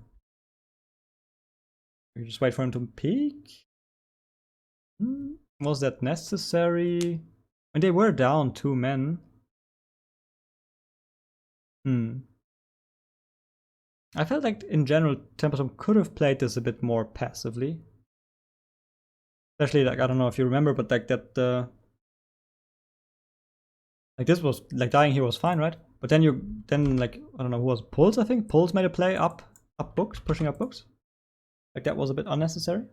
You just wait for him to peek. Was that necessary? And they were down 2 men. I felt like in general Templeton could have played this a bit more passively. Especially like, I don't know if you remember, but like that like this was like dying here was fine, right? But then like I don't know who was Pulse, I think. Pulse made a play up books, pushing up books. Like that was a bit unnecessary.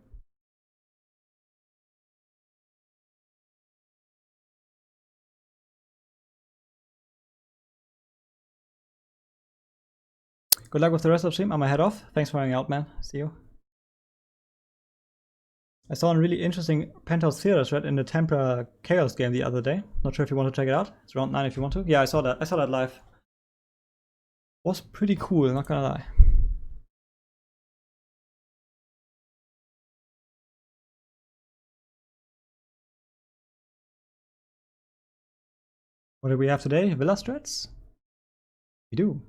Good luck with the rest of the stream. I'm head off. Thanks for hanging out, man. See you. I saw a really interesting Penthouse Theater thread in the Tempra Chaos game the other day. Not sure if you want to check it out. It's round 9 if you want to. Yeah, I saw that. I saw that live. Was pretty cool, not gonna lie. What do we have today? Villa strats? We do.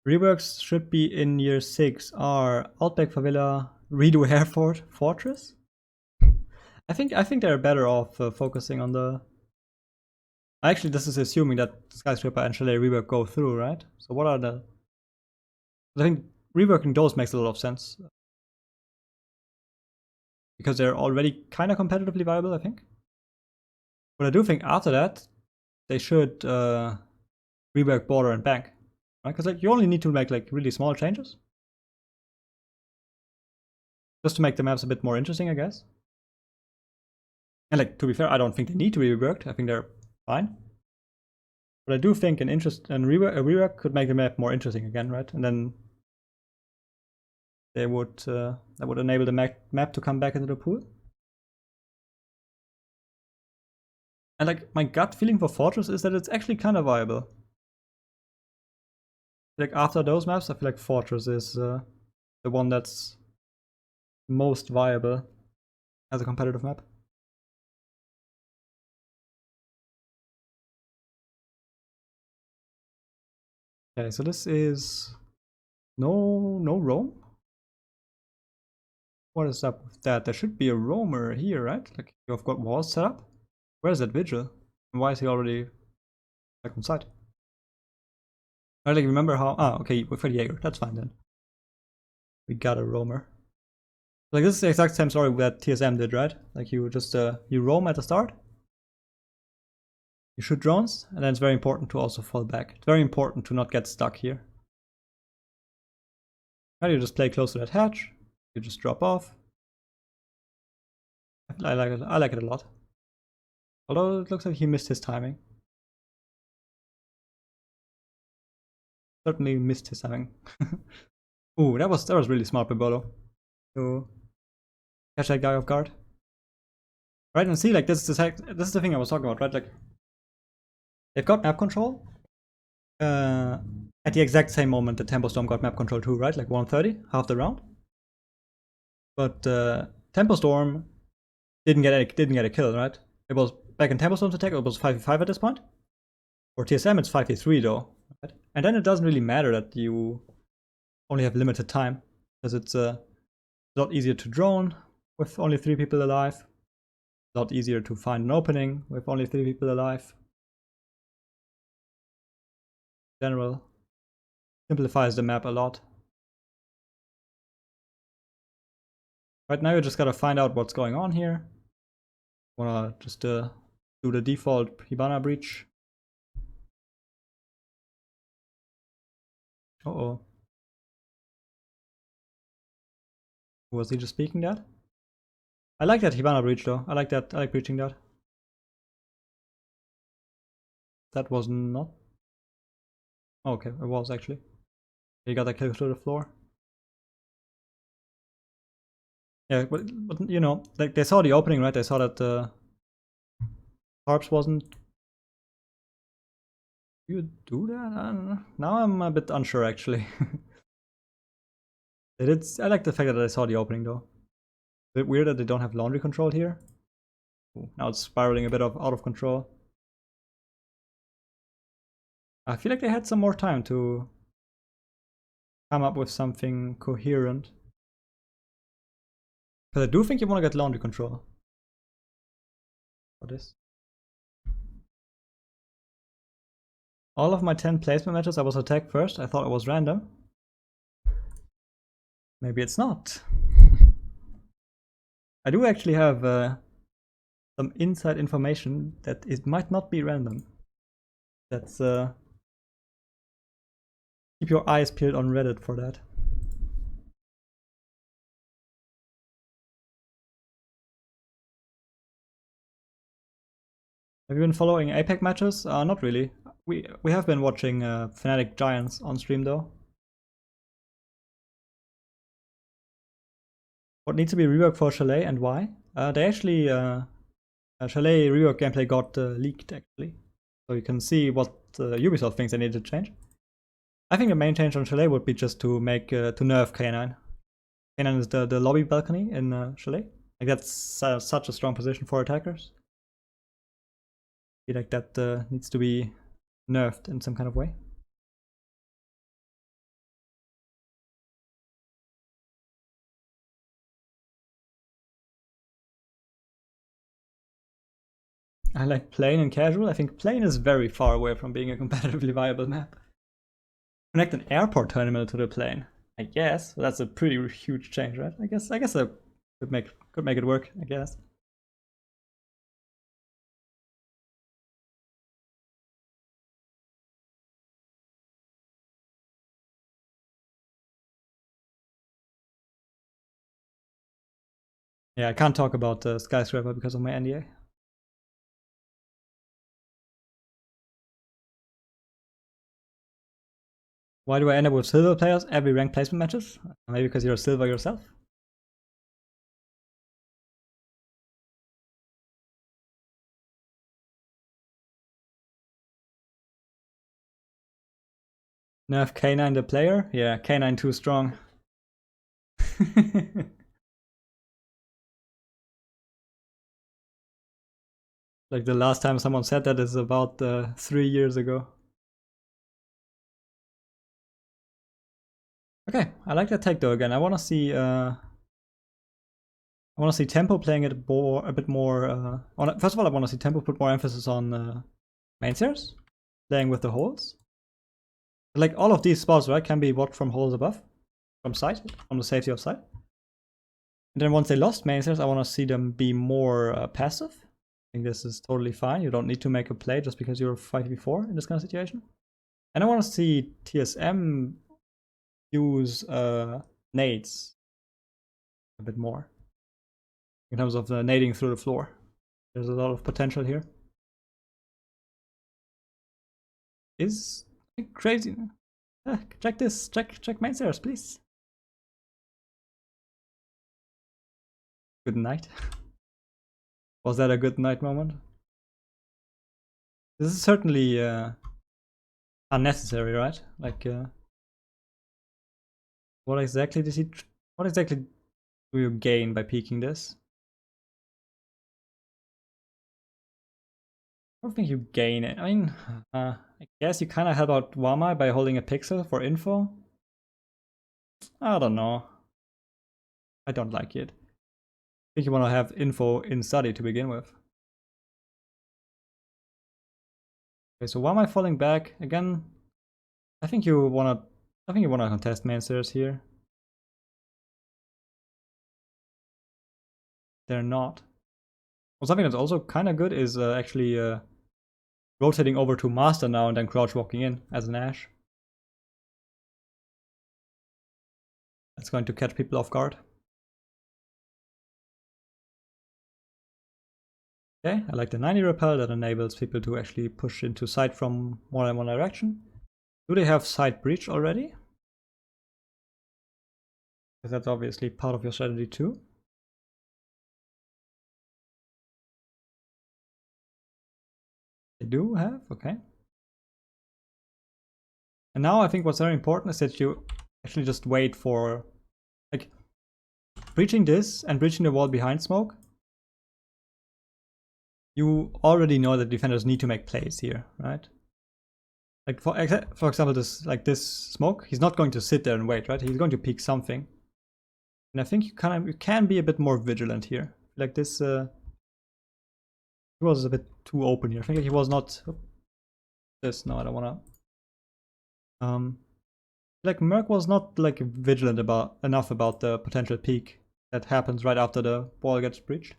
Reworks should be in year 6 are Outback for Villa, redo Hereford, Fortress. I think they're better off focusing on the. Actually, this is assuming that Skyscraper and Chalet rework go through, right? So what are the? I think reworking those makes a lot of sense because they're already kind of competitively viable, I think. But I do think after that they should rework Border and Bank, right? Because like you only need to make like really small changes just to make the maps a bit more interesting, I guess. And like to be fair, I don't think they need to be reworked. I think they're fine. But I do think a rework could make the map more interesting again, right? And then they would that would enable the map to come back into the pool. And like my gut feeling for Fortress is that it's actually kind of viable. Like after those maps, I feel like Fortress is the one that's most viable as a competitive map. Okay, so this is no Roam. What is up with that? There should be a roamer here, right? Like you've got walls set up. Where's that vigil? And why is he already back on site? I like remember how. Okay, with the Jaeger. That's fine then. We got a roamer. Like this is the exact same story that TSM did, right? Like you just you roam at the start. You shoot drones, and then it's very important to also fall back. It's very important to not get stuck here. Now you just play close to that hatch. You just drop off. I like it. I like it a lot. Although it looks like he missed his timing. Certainly missed his timing. Ooh, that was really smart by Bolo to catch that guy off guard. Right, and see, like this is the thing I was talking about, right? Like they've got map control at the exact same moment that Tempo Storm got map control too, right? Like 130, half the round. But Tempo Storm didn't get a kill, right? It was back in Tempo Storm's attack. It was 5v5 at this point. For TSM, it's 5v3 though, right? And then it doesn't really matter that you only have limited time because it's a lot easier to drone with only 3 people alive. A lot easier to find an opening with only 3 people alive. In general, simplifies the map a lot. Right now you just gotta find out what's going on here. Wanna just do the default Hibana breach. Uh-oh. Was he just speaking that? I like that Hibana breach though. I like breaching that. That was not. Okay, it was actually. He got that kill through the floor. Yeah, but you know, like they saw the opening, right? They saw that Harps wasn't. You do that? I don't know. Now I'm a bit unsure actually. I like the fact that I saw the opening though. A bit weird that they don't have laundry control here. Ooh, now it's spiraling a bit out of control. I feel like they had some more time to come up with something coherent. Because I do think you want to get laundry control for this. All of my 10 placement matches I was attacked first. I thought it was random. Maybe it's not. I do actually have some inside information that it might not be random. That's keep your eyes peeled on Reddit for that. Have you been following Apex matches? Not really. We have been watching Fnatic Giants on stream though. What needs to be reworked for Chalet and why? They actually Chalet rework gameplay got leaked actually, so you can see what Ubisoft thinks they need to change. I think the main change on Chalet would be just to make to nerf K9. K9 is the lobby balcony in Chalet. Like that's such a strong position for attackers. I feel like that needs to be nerfed in some kind of way. I like plane and casual. I think plane is very far away from being a competitively viable map. Connect an airport terminal to the plane. I guess that's a pretty huge change, right? I guess I could make it work. I guess. Yeah, I can't talk about skyscraper because of my NDA. Why do I end up with silver players every rank placement matches? Maybe because you're silver yourself. Nerf K9 the player? Yeah, K9 too strong. Like the last time someone said that is about 3 years ago. Okay, I like that tech though. Again, I want to see Tempo playing it a bit more. First of all, I want to see Tempo put more emphasis on mainstairs, playing with the holes. Like all of these spots, right, can be watched from holes above, from sight, from the safety of sight. And then once they lost mainstairs, I want to see them be more passive. I think this is totally fine. You don't need to make a play just because you're 5v4 in this kind of situation. And I want to see TSM use nades a bit more in terms of nading through the floor. There's a lot of potential here. Is crazy. Check this. Check mainstairs, please. Good night. Was that a good night moment? This is certainly unnecessary, right? Like, what exactly did he? What exactly do you gain by peeking this? I don't think you gain it. I mean, I guess you kind of help out Wamai by holding a pixel for info. I don't know. I don't like it. I think you want to have info in study to begin with. Okay, so why am I falling back again? I think you wanna contest mainstairs here. They're not. Well, something that's also kind of good is actually rotating over to master now and then crouch walking in as an Ash. That's going to catch people off guard. Okay, I like the 90 repel that enables people to actually push into sight from more than one direction. Do they have sight breach already? Because that's obviously part of your strategy too. They do have, okay. And now I think what's very important is that you actually just wait for, like, breaching this and breaching the wall behind smoke. You already know that defenders need to make plays here, right? Like for example, this smoke, he's not going to sit there and wait, right? He's going to peek something. And I think you can be a bit more vigilant here. Like this, he was a bit too open here. I think he was not. This no, I don't wanna. Like Merc was not like vigilant enough about the potential peek that happens right after the wall gets breached.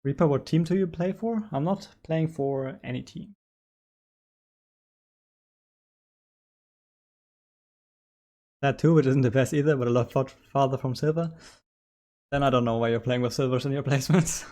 Reaper, what team do you play for? I'm not playing for any team. That too, which isn't the best either, but a lot farther from silver. Then I don't know why you're playing with silvers in your placements.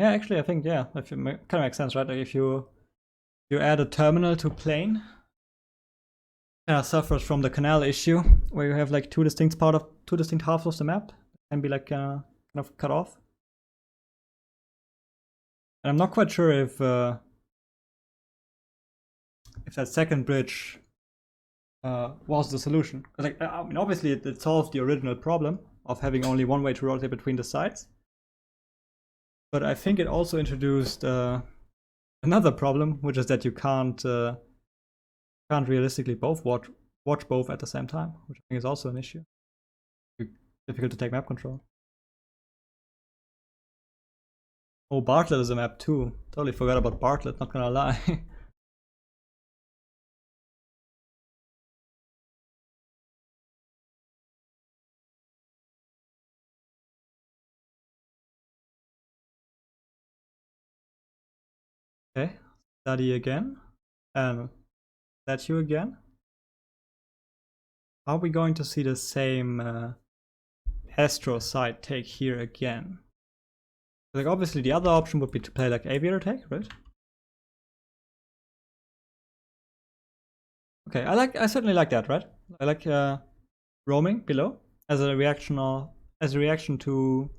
Yeah, actually, I think, yeah, if it kind of makes sense, right? Like if you add a terminal to plane, suffers from the canal issue, where you have like two distinct halves of the map, and be like kind of cut off. And I'm not quite sure if that second bridge was the solution. Like, I mean, obviously it solved the original problem of having only one way to rotate between the sides. But I think it also introduced another problem, which is that you can't realistically both watch both at the same time, which I think is also an issue. Difficult to take map control. Oh, Bartlett is a map too. Totally forgot about Bartlett, not gonna lie. Okay, study again. And statue again. Are we going to see the same Astro side take here again? Like, obviously the other option would be to play like Aviator take, right? Okay, I certainly like that, right? I like roaming below as a reaction to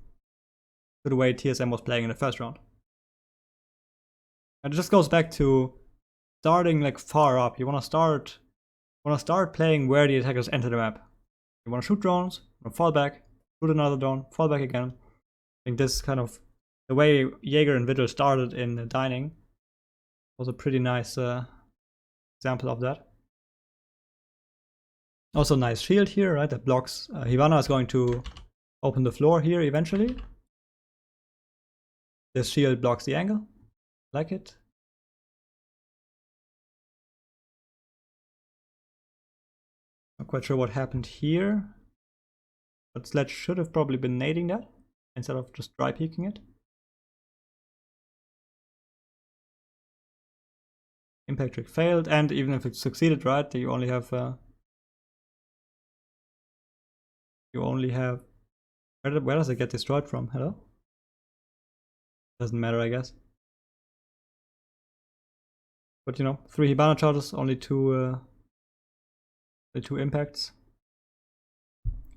the way TSM was playing in the first round. And it just goes back to starting like far up. You wanna start playing where the attackers enter the map. You wanna shoot drones, you wanna fall back, shoot another drone, fall back again. I think this kind of the way Jaeger and Vigil started in dining was a pretty nice example of that. Also nice shield here, right? That blocks. Hivana is going to open the floor here eventually. This shield blocks the angle. Like it. Not quite sure what happened here. But Sledge should have probably been nading that instead of just dry peeking it. Impact trick failed, and even if it succeeded, right, you only have where does it get destroyed from? Hello? Doesn't matter, I guess. But you know, 3 Hibana charges, only two impacts.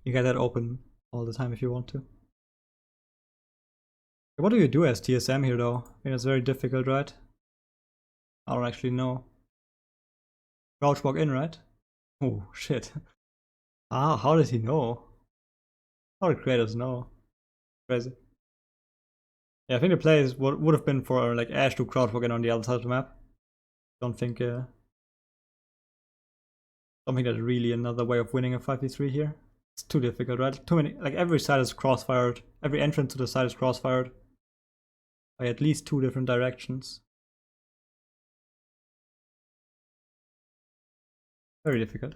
You get that open all the time if you want to. What do you do as TSM here though? I think it's very difficult, right? I don't actually know. Crouch walk in, right? Oh shit. Ah, how did he know? How did creators know? Crazy. Yeah, I think the play would have been for like Ash to crouch walk in on the other side of the map. Don't think that's really another way of winning a 5v3 here. It's too difficult, right? Too many, like every side is crossfired. Every entrance to the side is crossfired by at least 2 different directions. Very difficult.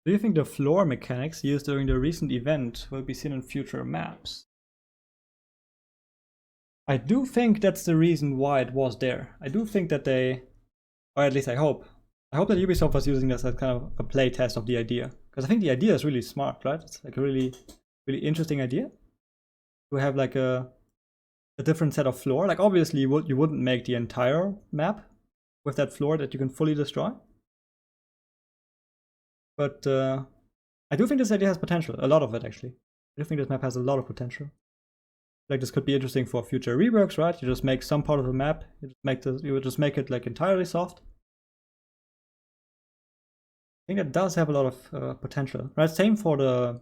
Do you think the floor mechanics used during the recent event will be seen in future maps? I do think that's the reason why it was there. I do think that they, or at least I hope that Ubisoft was using this as kind of a play test of the idea. Because I think the idea is really smart, right? It's like a really, really interesting idea. To have like a different set of floor. Like obviously you wouldn't make the entire map with that floor that you can fully destroy. But I do think this idea has potential. A lot of it actually. I do think this map has a lot of potential. Like this could be interesting for future reworks, right? You just make some part of the map, you would just make it like entirely soft. I think that does have a lot of potential, right? Same for the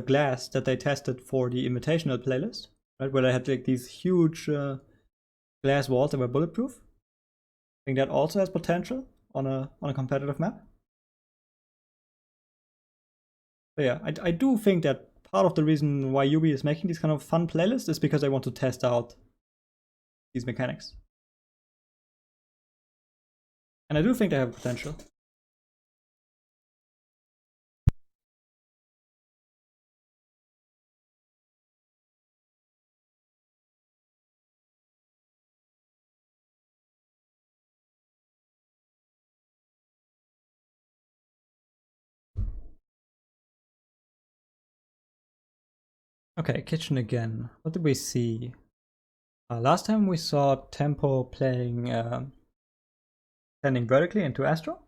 glass that they tested for the Invitational playlist, right? Where they had like these huge glass walls that were bulletproof. I think that also has potential on a competitive map. But yeah, I do think that part of the reason why Ubi is making these kind of fun playlists is because they want to test out these mechanics. And I do think they have potential. Okay, kitchen again. What did we see? Last time we saw Tempo playing standing vertically into Astro.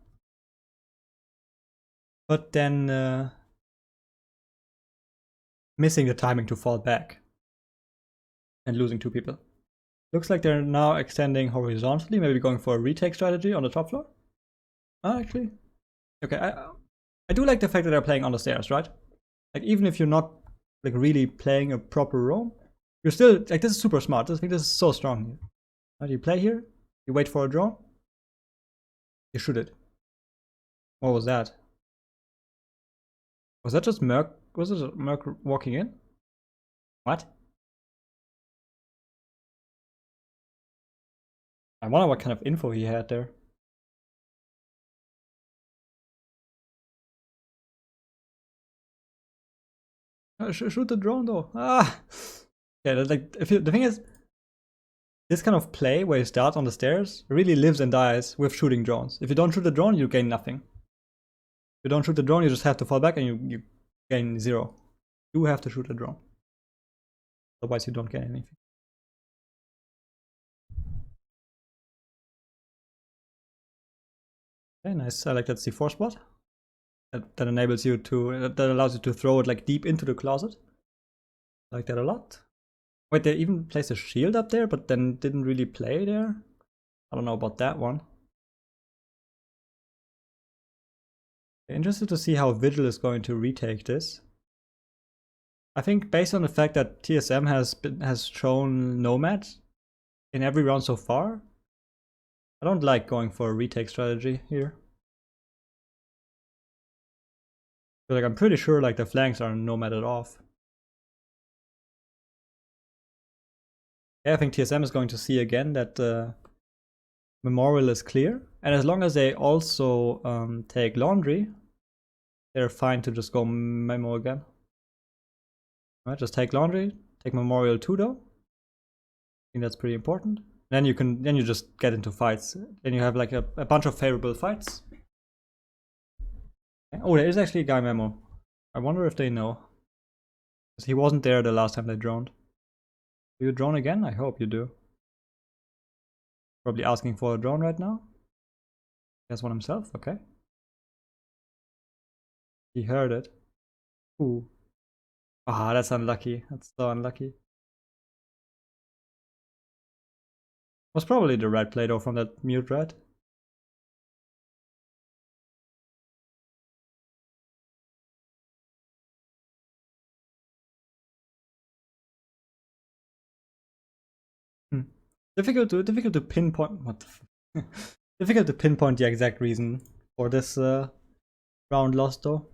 But then missing the timing to fall back and losing 2 people. Looks like they're now extending horizontally, maybe going for a retake strategy on the top floor. Actually. Okay, I do like the fact that they're playing on the stairs, right? Like, even if you're not like really playing a proper roam, you're still like, this is super smart. I think this is so strong here. Right, you play here, you wait for a drone, you shoot it. What was that? Was that just Merc? Was it Merc walking in? What? I wonder what kind of info he had there. Shoot the drone though. Ah. Yeah, like the thing is, this kind of play where you start on the stairs really lives and dies with shooting drones. If you don't shoot the drone, you gain nothing. If you don't shoot the drone, you just have to fall back and you gain 0. You have to shoot the drone. Otherwise, you don't get anything. Okay, nice. I like that C4 spot. That enables you to, that allows you to throw it like deep into the closet. I like that a lot. Wait, they even placed a shield up there, but then didn't really play there? I don't know about that one. Interested to see how Vigil is going to retake this. I think based on the fact that TSM has shown Nomad in every round so far, I don't like going for a retake strategy here. But like, I'm pretty sure like the flanks are Nomaded off. Yeah, I think TSM is going to see again that Memorial is clear, and as long as they also take Laundry, they're fine to just go Memo again. Right, just take Laundry, take Memorial 2 though. I think that's pretty important. Then you just get into fights. Then you have like a bunch of favorable fights. Oh, there is actually a guy Memo. I wonder if they know. Because he wasn't there the last time they droned. Do you drone again? I hope you do. Probably asking for a drone right now. He has one himself, okay. He heard it. Ooh. Ah, that's unlucky. That's so unlucky. Was probably the red play though from that mute red. Difficult to pinpoint what the difficult to pinpoint the exact reason for this round loss though.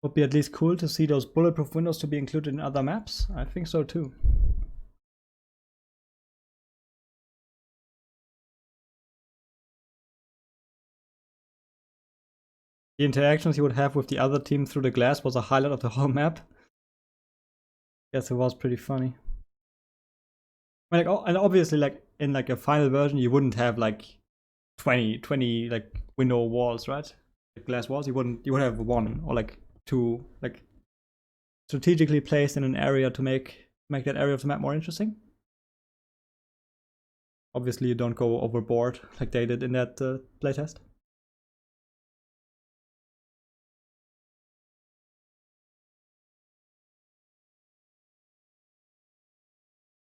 Would be at least cool to see those bulletproof windows to be included in other maps. I think so too. The interactions you would have with the other team through the glass was a highlight of the whole map. Yes, it was pretty funny. I mean, like, oh, and obviously, like in like a final version, you wouldn't have like 20 like window walls, right? Like glass walls. You would have 1 or like 2, like strategically placed in an area to make that area of the map more interesting. Obviously, you don't go overboard like they did in that playtest.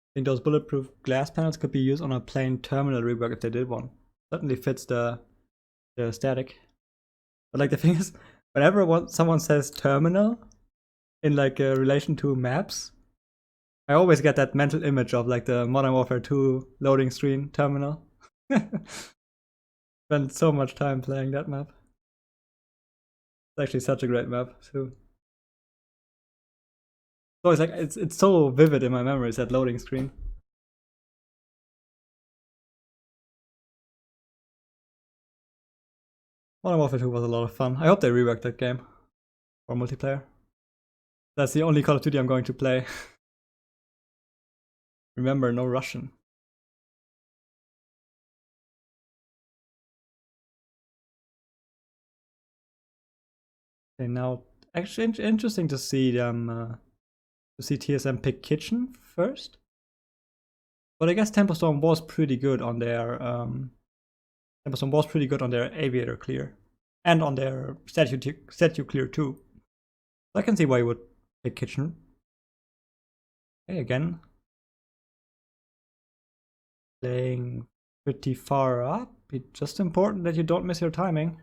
I think those bulletproof glass panels could be used on a plain terminal rework if they did one. Certainly fits the static. But like the thing is, whenever someone says terminal in like a relation to maps, I always get that mental image of like the Modern Warfare 2 loading screen terminal. Spent so much time playing that map. It's actually such a great map too. So it's like it's so vivid in my memories, that loading screen. Modern Warfare 2 was a lot of fun. I hope they reworked that game for multiplayer. That's the only Call of Duty I'm going to play. Remember, no Russian. Okay, now actually interesting to see them to see TSM pick kitchen first. But I guess Temperstorm was pretty good on their aviator clear and on their statue clear too. So I can see why you would pick kitchen. Okay, again, playing pretty far up. It's just important that you don't miss your timing.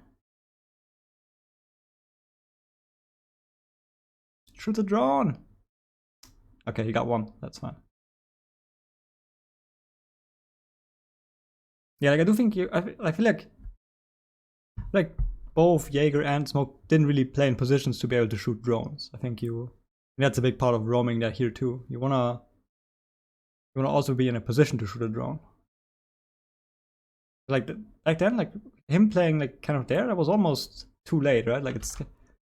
Shoot the drone. Okay, you got one. That's fine. Yeah, like I do think I feel like both Jaeger and Smoke didn't really play in positions to be able to shoot drones. I think that's a big part of roaming that here too. You wanna also be in a position to shoot a drone. Like back then, like him playing like kind of there, that was almost too late, right? Like it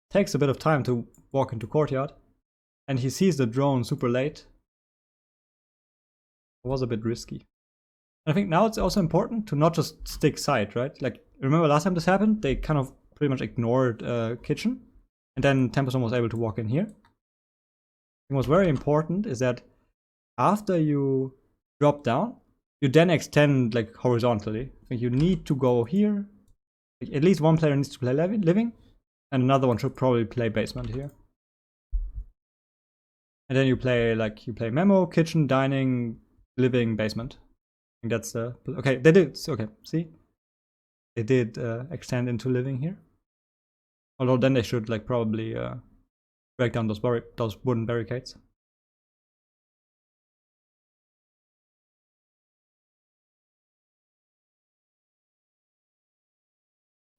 takes a bit of time to walk into courtyard, and he sees the drone super late. It was a bit risky. And I think now it's also important to not just stick side, right? Like remember last time this happened, they kind of pretty much ignored kitchen, and then Temperstorm was able to walk in here. And what's very important is that after you drop down, you then extend like horizontally. Like you need to go here. Like, at least one player needs to play living, and another one should probably play basement here. And then you play memo, kitchen, dining, living, basement. I think that's okay. They did okay. See, they did extend into living here. Although then they should like probably break down those wooden barricades.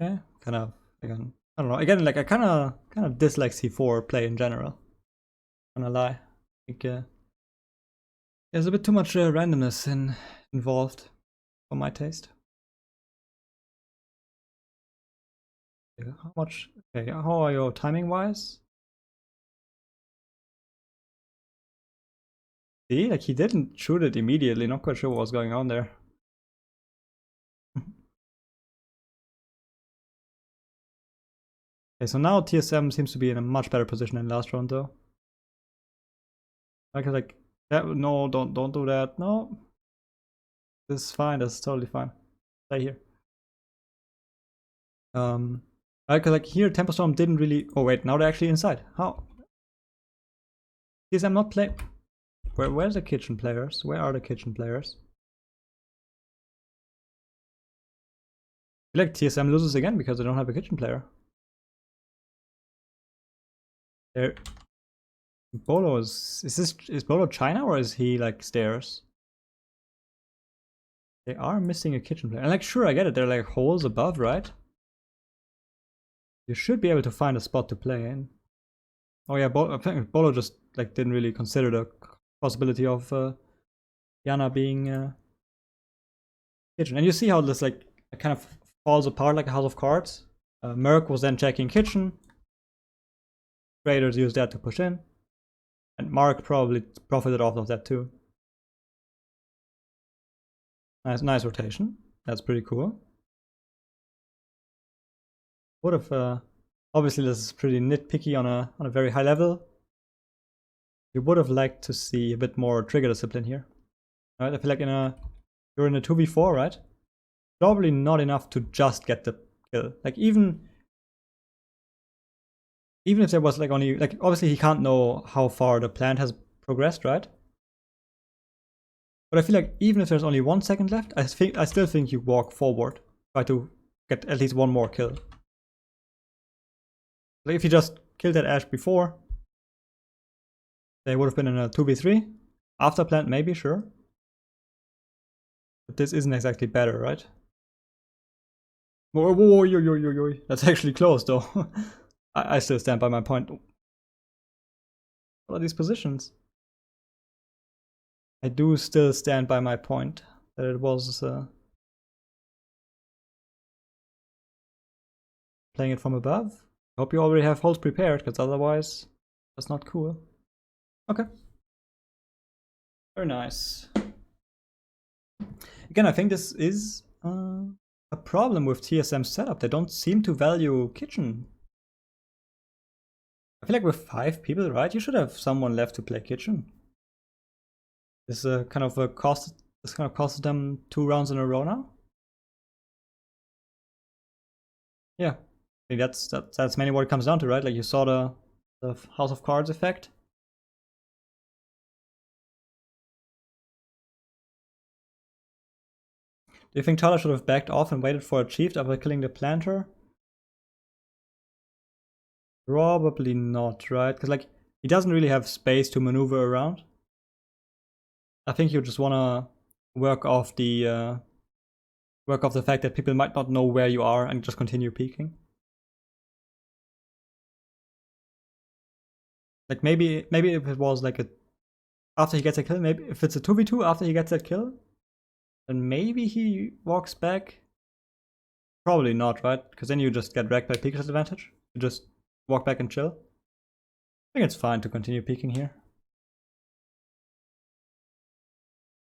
Yeah, kind of. Again, I don't know. Again, like I kind of dislike C4 play in general. I'm gonna lie. I think there's a bit too much randomness involved for my taste. Okay, how much? Okay, how are you timing wise? See, like he didn't shoot it immediately. Not quite sure what was going on there. Okay, so now TSM seems to be in a much better position than last round, though. Like that. No, don't do that. No, this is fine. This is totally fine. Stay here. Like here, Temperstorm didn't really. Oh wait, now they're actually inside. How? TSM not play. Where's the kitchen players? Where are the kitchen players? I feel like TSM loses again because they don't have a kitchen player. There. Bolo is Bolo China or is he like stairs? They are missing a kitchen player. And like sure I get it, they're like holes above, right? You should be able to find a spot to play in. Oh yeah, Bolo just like didn't really consider the possibility of Yana being kitchen. And you see how this like kind of falls apart like a house of cards. Merc was then checking kitchen. Traders used that to push in. And Mark probably profited off of that too. Nice rotation. That's pretty cool. Would have obviously this is pretty nitpicky on a very high level. You would have liked to see a bit more trigger discipline here. Right? I feel like you're in a 2v4, right? Probably not enough to just get the kill. Like even if there was like only like obviously he can't know how far the plant has progressed, right? But I feel like even if there's only 1 second left, I still think you walk forward, try to get at least one more kill. Like if you just killed that Ash before, they would have been in a 2v3. After plant, maybe, sure. But this isn't exactly better, right? Whoa. That's actually close, though. I still stand by my point. What are these positions? I do still stand by my point that it was playing it from above. I hope you already have holes prepared, because otherwise that's not cool. Okay. Very nice. Again, I think this is a problem with TSM setup. They don't seem to value kitchen. I feel like with 5 people, right, you should have someone left to play kitchen. This kind of costed them 2 rounds in a row now. Yeah, I think that's mainly what it comes down to, right? Like you saw the House of Cards effect. Do you think Tyler should have backed off and waited for a chief after killing the planter? Probably not, right? Because like he doesn't really have space to maneuver around. I think you just wanna work off the fact that people might not know where you are and just continue peeking. Like maybe if it was like a after he gets a kill, maybe if it's a 2v2 after he gets that kill, then maybe he walks back. Probably not, right? Because then you just get wrecked by peek disadvantage. You just walk back and chill. I think it's fine to continue peeking here.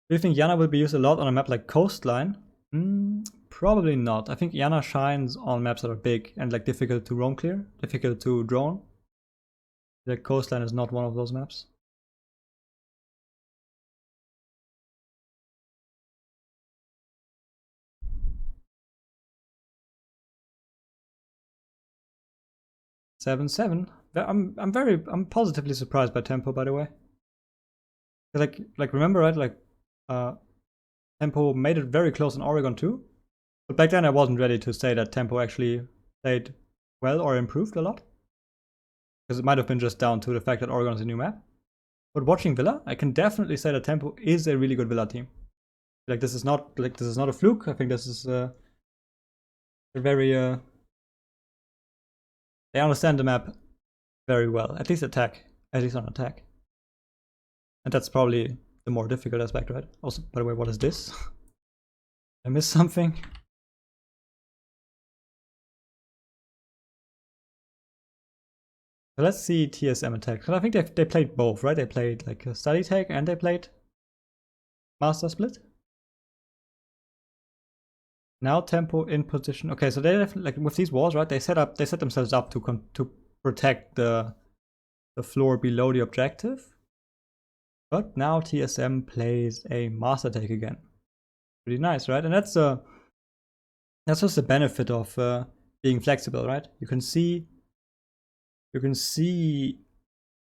Do you think Yana will be used a lot on a map like Coastline? Probably not. I think Yana shines on maps that are big and like difficult to roam clear, difficult to drone. The Coastline is not one of those maps. (7-7). I'm positively surprised by tempo, by the way. Like remember, right? Like tempo made it very close in Oregon too. But back then I wasn't ready to say that tempo actually played well or improved a lot. Because it might have been just down to the fact that Oregon is a new map. But watching Villa, I can definitely say that tempo is a really good Villa team. Like this is not a fluke. I think this is a very they understand the map very well. At least on attack. And that's probably the more difficult aspect, right? Also, by the way, what is this? I missed something. So let's see TSM attack. Because I think they played both, right? They played like a study tag and they played master split. Now tempo in position. Okay, so they have, like with these walls, right? They set themselves up to protect the floor below the objective. But now TSM plays a master take again. Pretty nice, right? And that's just the benefit of being flexible, right? You can see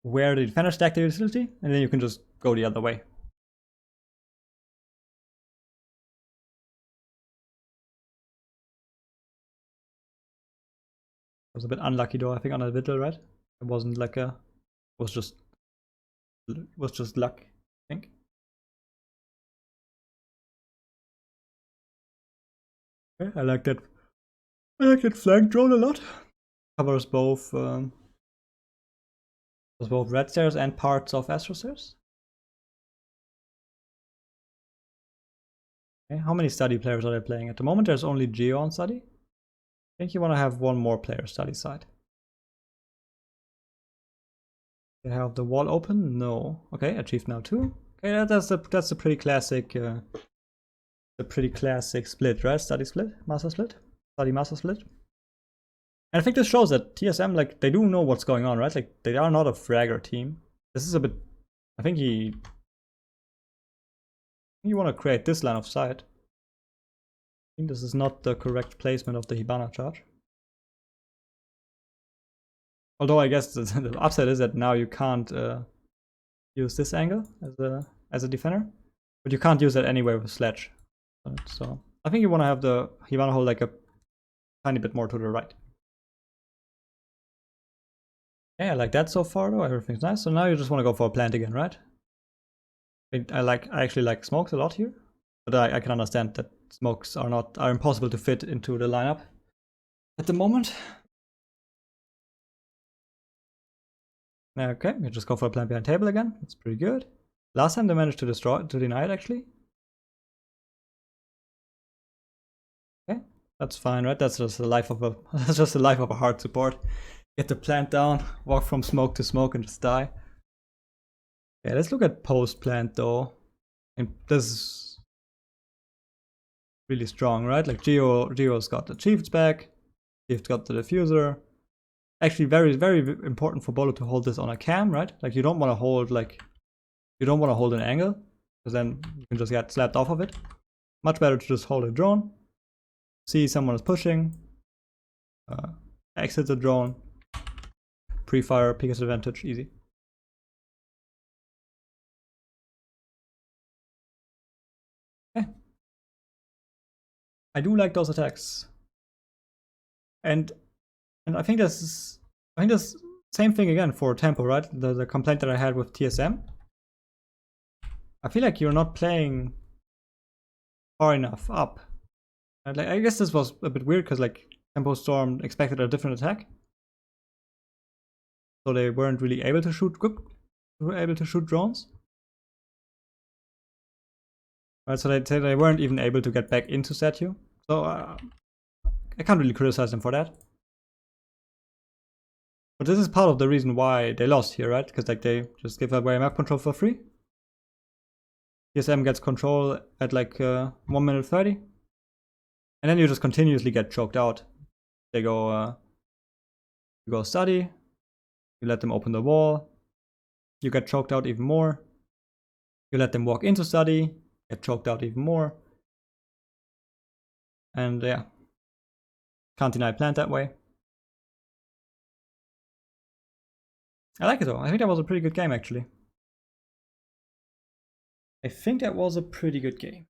where the defender stacked the utility, and then you can just go the other way. I was a bit unlucky though, I think, on that Whittle, right? It wasn't like it was just luck, I think. Okay, I like that flank drone a lot. Covers both red stairs and parts of Astro stairs. Okay, how many study players are they playing? At the moment there's only Geo on study. I think you want to have one more player study side. They have the wall open? No. Okay, achieved now too. Okay, that's a pretty classic split, right? Study split, master split, study master split. And I think this shows that TSM, like, they do know what's going on, right? Like, they are not a fragger team. This is a bit. I think you want to create this line of sight. I think this is not the correct placement of the Hibana charge. Although I guess the upside is that now you can't use this angle as a defender, but you can't use that anyway with Sledge. So I think you want to have the Hibana hold like a tiny bit more to the right. Yeah, I like that so far though. Everything's nice. So now you just want to go for a plant again, right? I actually like smokes a lot here, but I can understand that smokes are impossible to fit into the lineup at the moment. Okay, you just go for a plant behind table again. That's pretty good. Last time they managed to deny it actually. Okay, that's fine, right? That's just the life of a hard support. Get the plant down, walk from smoke to smoke, and just die. Yeah, let's look at post plant though. And this is really strong, right? Like Geo's got the Chief's back, Chief's got the diffuser. Actually, very, very important for Bolo to hold this on a cam, right? Like you don't want to hold an angle, because then you can just get slapped off of it. Much better to just hold a drone, see someone is pushing, exit the drone, pre-fire, peek advantage, easy. Okay. I do like those attacks, and I think this same thing again for tempo, right? The complaint that I had with TSM. I feel like you're not playing far enough up. And like, I guess this was a bit weird because like Tempo Storm expected a different attack, so they weren't really able to shoot drones. Right, so they weren't even able to get back into Statue. So I can't really criticize them for that. But this is part of the reason why they lost here, right? Because like they just give away map control for free. TSM gets control at like 1 minute 30. And then you just continuously get choked out. They go you go study, you let them open the wall, you get choked out even more. You let them walk into study, get choked out even more. And yeah, can't deny plant that way. I like it though. I think that was a pretty good game actually. I think that was a pretty good game.